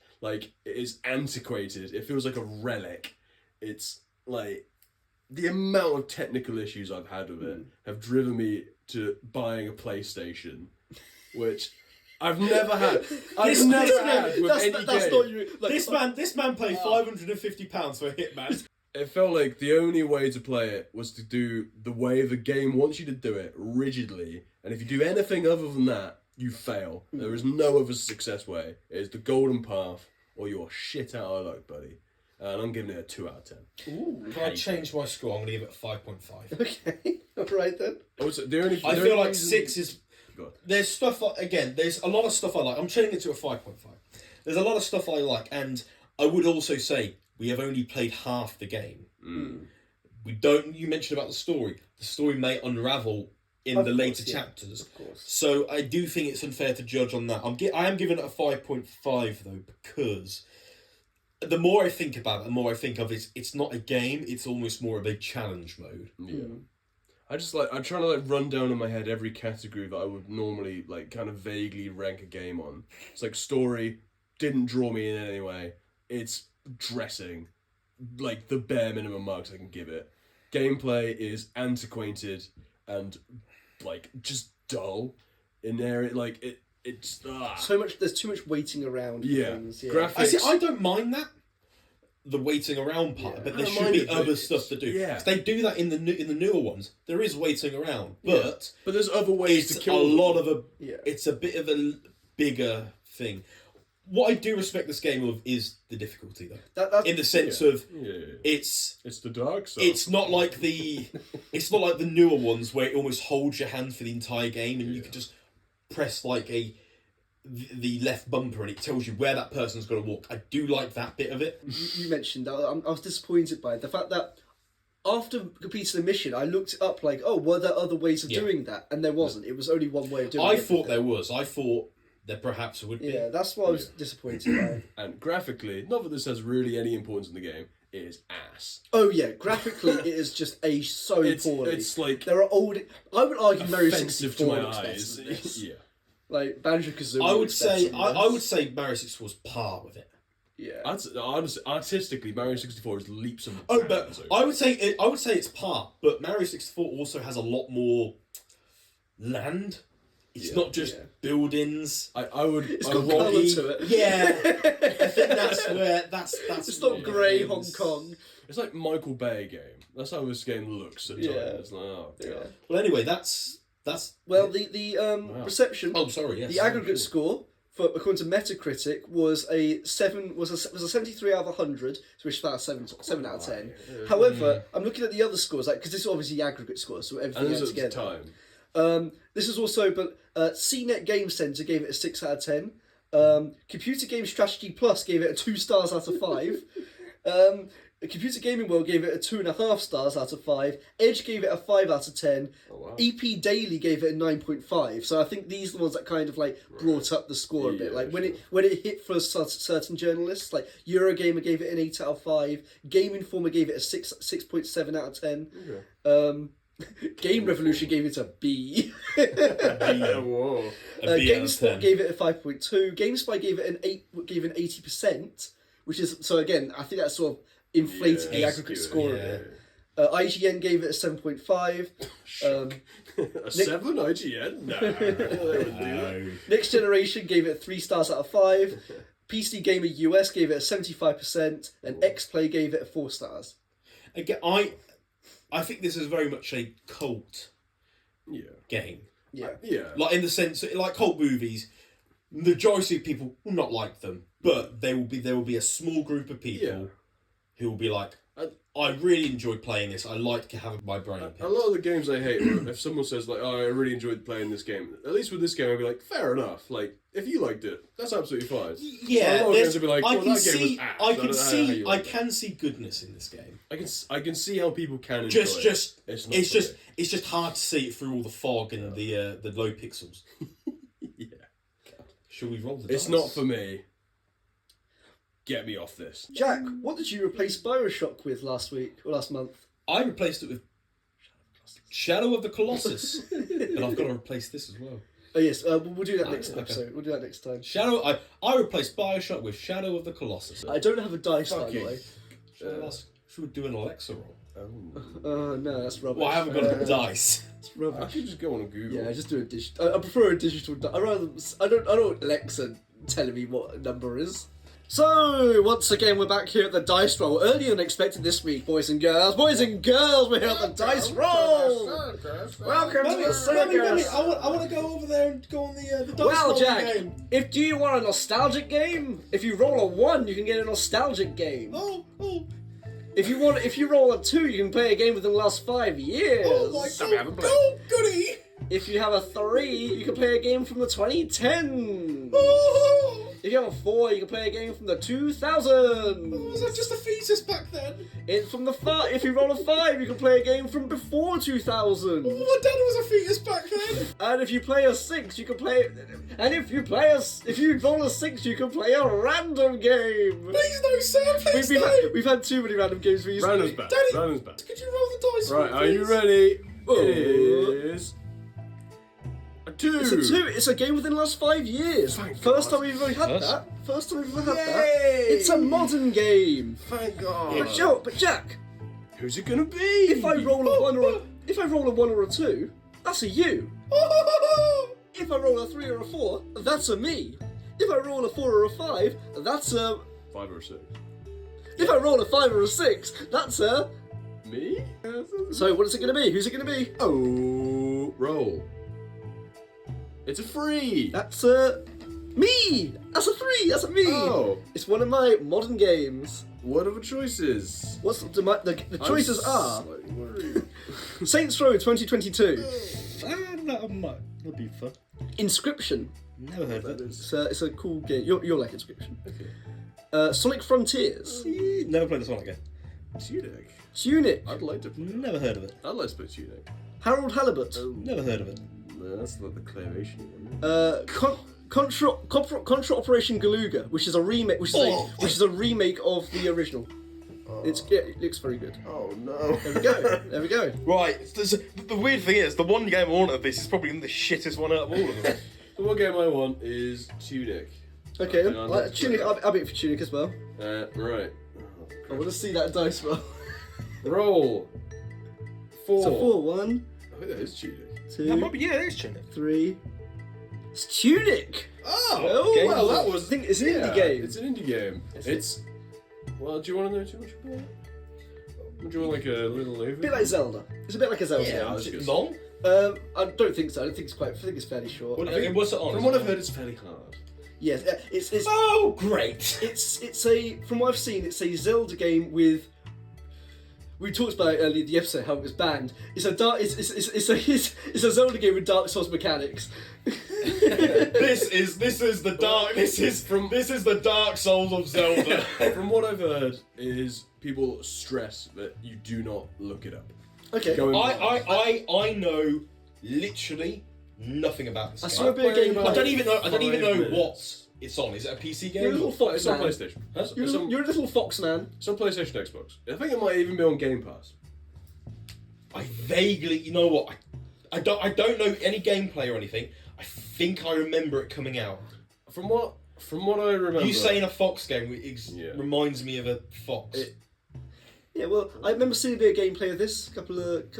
It is antiquated. It feels like a relic. It's the amount of technical issues I've had with it have driven me to buying a PlayStation, which I've never had. I've never had with any game. This man paid £550 for Hitman. It felt like the only way to play it was to do the way the game wants you to do it, rigidly. And if you do anything other than that, you fail. There is no other success way. It is the golden path, or you're shit out of luck, buddy. And I'm giving it a 2 out of 10. Ooh, can I change my score? I'm going to give it a 5.5. Okay, alright then. Also, I feel like 6 is... There's stuff... Again, there's a lot of stuff I like. I'm changing it to a 5.5. There's a lot of stuff I like, and I would also say we have only played half the game. We don't... You mentioned about the story. The story may unravel in the later chapters. Of course. So I do think it's unfair to judge on that. I am giving it a 5.5, though, because... The more I think about it, the more I think of it's not a game, it's almost more of a challenge mode. Yeah. I'm trying to run down in my head every category that I would normally kind of vaguely rank a game on. It's like story, didn't draw me in any way. It's dressing, the bare minimum marks I can give it. Gameplay is antiquated and just dull in there. It's so much. There's too much waiting around. Yeah. Things, yeah. Graphics. I don't mind that. the waiting around part, Yeah. but there I should mind be it, but other it's- stuff to do. yeah. 'Cause they do that in the newer ones. There is waiting around, but But there's other ways it's to kill a them. lot of a. Yeah. It's a bit of a bigger thing. What I do respect this game of is the difficulty, though. That's In the sense of Yeah. it's It's the dark side. it's not like the newer ones where it almost holds your hand for the entire game and you can just press like the left bumper and it tells you where that person's going to walk. I do like that bit of it. you mentioned that. I was disappointed by the fact that after completing the mission, I looked it up like, oh, were there other ways of Yeah. doing that? And there wasn't. It was only one way of doing it. I thought there was. I thought there perhaps would be. Yeah, that's what I was disappointed by. And graphically, not that this has really any importance in the game, it is ass. Oh yeah, graphically it is just aged so poorly. It's like There are old. I would argue Mario offensive to 64 my looks better eyes. than this. Yeah. Like Banjo Kazooie. I would say Mario 64 was par with it. Yeah. Honestly, artistically, Mario 64 is leaps and Oh, but bounds. I would say it's par. But Mario 64 also has a lot more land. It's Yeah. not just Yeah. buildings. I would. It's I got would- colour to it. Yeah, I think that's where that's. It's not what grey it Hong is. Kong. It's like Michael Bay game. That's how this game looks at times. Yeah. It's like, oh god. Yeah. Well, anyway, that's. Well, the Wow. reception, Oh, sorry. Yes. the aggregate score for according to Metacritic was a 73 out of 100, which is about 7 out of 10. However, I'm looking at the other scores, like because this is obviously the aggregate score, so And everything this else is at the together. time. This is also, but CNET Game Center gave it a 6 out of 10. Computer Game Strategy Plus gave it a 2 stars out of 5. Computer Gaming World gave it a 2.5 stars out of 5. Edge gave it a 5 out of 10. Oh, wow. EP Daily gave it a 9.5. So I think these are the ones that kind of like brought up the score a bit. Yeah, Like when sure. it hit for certain journalists, like Eurogamer gave it an 8 out of 5. Game Informer gave it a 6.7 out of 10. Okay. Game Revolution gave it a B. Whoa. A B out of GameSpot 10. gave it a 5.2. GameSpy gave it an 80%, which is so again. I think that sort of inflated the Yeah, aggregate skewed, score yeah. a bit. IGN gave it a 7.5. A 7 IGN? No. Next Generation gave it 3 stars out of 5. PC Gamer US gave it a 75%, and XPlay gave it a 4 stars. Again, I think this is very much a cult Yeah. game. Yeah. Yeah. Like in the sense, like cult movies, the majority of people will not like them, but there will be a small group of people Yeah. who will be like, I really enjoyed playing this. I like having my brain picked. A lot of the games I hate, if someone says like, "Oh, I really enjoyed playing this game," at least with this game, I'd be like, "Fair enough." Like, if you liked it, that's absolutely fine. Yeah, A lot of there's- games would be like, I "Well, can that game was see, ass. I don't can know how see, you I like it." can see goodness in this game. I can see how people can enjoy Just, it. it's just hard to see it through all the fog and the low pixels. Yeah. Should we roll the It's dice? not for me. Get me off this. Jack, what did you replace Bioshock with last week or last month? I replaced it with Shadow of the Colossus, and I've got to replace this as well. Oh yes, we'll do that next okay. episode. We'll do that next time. I replaced Bioshock with Shadow of the Colossus. I don't have a dice, by the Fucking- way. Should we do an Alexa roll? Oh. No, that's rubbish. Well, I haven't got a dice. It's I rubbish. could just go on Google. Yeah, just do a digital. I prefer a digital. I don't want Alexa telling me what a number is. So once again, we're back here at the dice roll. Earlier than expected this week, boys and girls. Boys and girls, we're here at the dice roll. Welcome to the circus. I want to go over there and go on the dice Well, roll Jack, game. if do you want a nostalgic game? If you roll a 1, you can get a nostalgic game. Oh, If you roll a 2, you can play a game within the last 5 years. oh my God! Oh, goody! If you have a 3, you can play a game from the 2010s. Oh, If you have a 4, you can play a game from the 2000s. was I just a fetus back then? If you roll a 5, you can play a game from before 2000. Oh, my dad was a fetus back then. And if you play a 6, you can play. And if you roll a 6, you can play a random game. Please no, sir. Please We've no. we've had too many random games recently. Random's back. Daddy- Random's back. Could you roll the dice? Right, for are me, you please? ready? Oh. It is a 2. It's a 2. It's a game within the last 5 years. Thank First God. time we've ever had First? that. First time we've ever had that. Yay! It's a modern game. Thank God. But Jack, Who's it gonna be? if I roll a 1 or a 2, that's a you. If I roll a 3 or a 4, that's a me. If I roll a 4 or a 5, that's a. 5 or 6. If I roll a 5 or a 6, that's a... Me? So what is it going to be? Who's it going to be? Oh, roll. It's a 3. That's a... me! That's a 3! That's a me! Oh, It's one of my modern games. what are the choices? What's the choices are... Slightly worried. Saints Row 2022. That'll be fun. Inscription. Never heard of it. It's a cool game. You'll like Inscription. Okay. Sonic Frontiers. Never played this one again. Tunic. Tunic. I'd like to play. Never heard of it. I'd like to play Tunic. Harold Halibut. Never heard of it. No, that's not the claymation one. Contra Operation Galuga, which is a remake, which is a remake of the original. It looks very good. Oh no. There we go. There we go. Right. The weird thing is, the one game I want of this is probably the shittest one out of all of them. The one game I want is Tunic. Okay, Okay, Tunic. I'll be for Tunic as well. Right. I want to see that dice roll. Roll. 4. So 4, 1, I think that is Tunic. 2, That might be, yeah, it is Tunic. 3. It's Tunic. Oh, okay. well, that was. I think it's an indie game. It's an indie game. It's. Well, do you want to know too much about it? Would you want like a little overview? A bit like Zelda. It's a bit like a Zelda Yeah, I game. was Is it gonna long? I don't think so. I think it's fairly short. What's it on? From what I've heard, it's fairly hard. Yes, it's Oh, great! it's a, from what I've seen, it's a Zelda game with. We talked about it earlier in the episode how it was banned. It's a Zelda game with Dark Souls mechanics. This is the Dark Souls of Zelda. From what I've heard, is people stress that you do not look it up. Okay. Going I know literally nothing about this I game. saw a bit of gameplay. I don't even know 5 minutes. what it's on. Is it a PC game? You're a little fox It's on man. PlayStation. You're a little fox man. It's on PlayStation, Xbox. I think it might even be on Game Pass. I vaguely, you know what? I don't know any gameplay or anything. I think I remember it coming out. From what I remember, You saying a fox game Yeah. reminds me of a fox. Yeah, well, I remember seeing a bit of gameplay of this, couple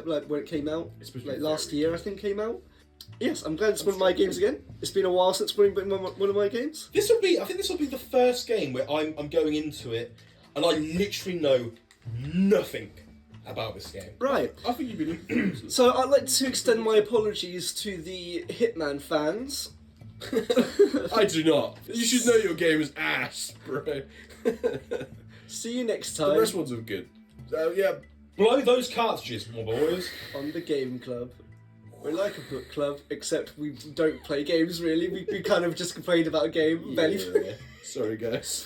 like when it came out, It's supposed to like be last very year I think came out. Yes, I'm glad it's one of my games again. It's been a while since it's been one of my games. I think this will be the first game where I'm going into it and I literally know nothing about this game. Right. I think you'd be looking forward to this. So I'd like to extend my apologies to the Hitman fans. I do not. You should know your game is ass, bro. See you next The time rest ones are good. Yeah. Blow those cartridges, my boys. on the Game Club. We're like a book club, except we don't play games really. We kind of just complain about a game. Yeah. Sorry, guys.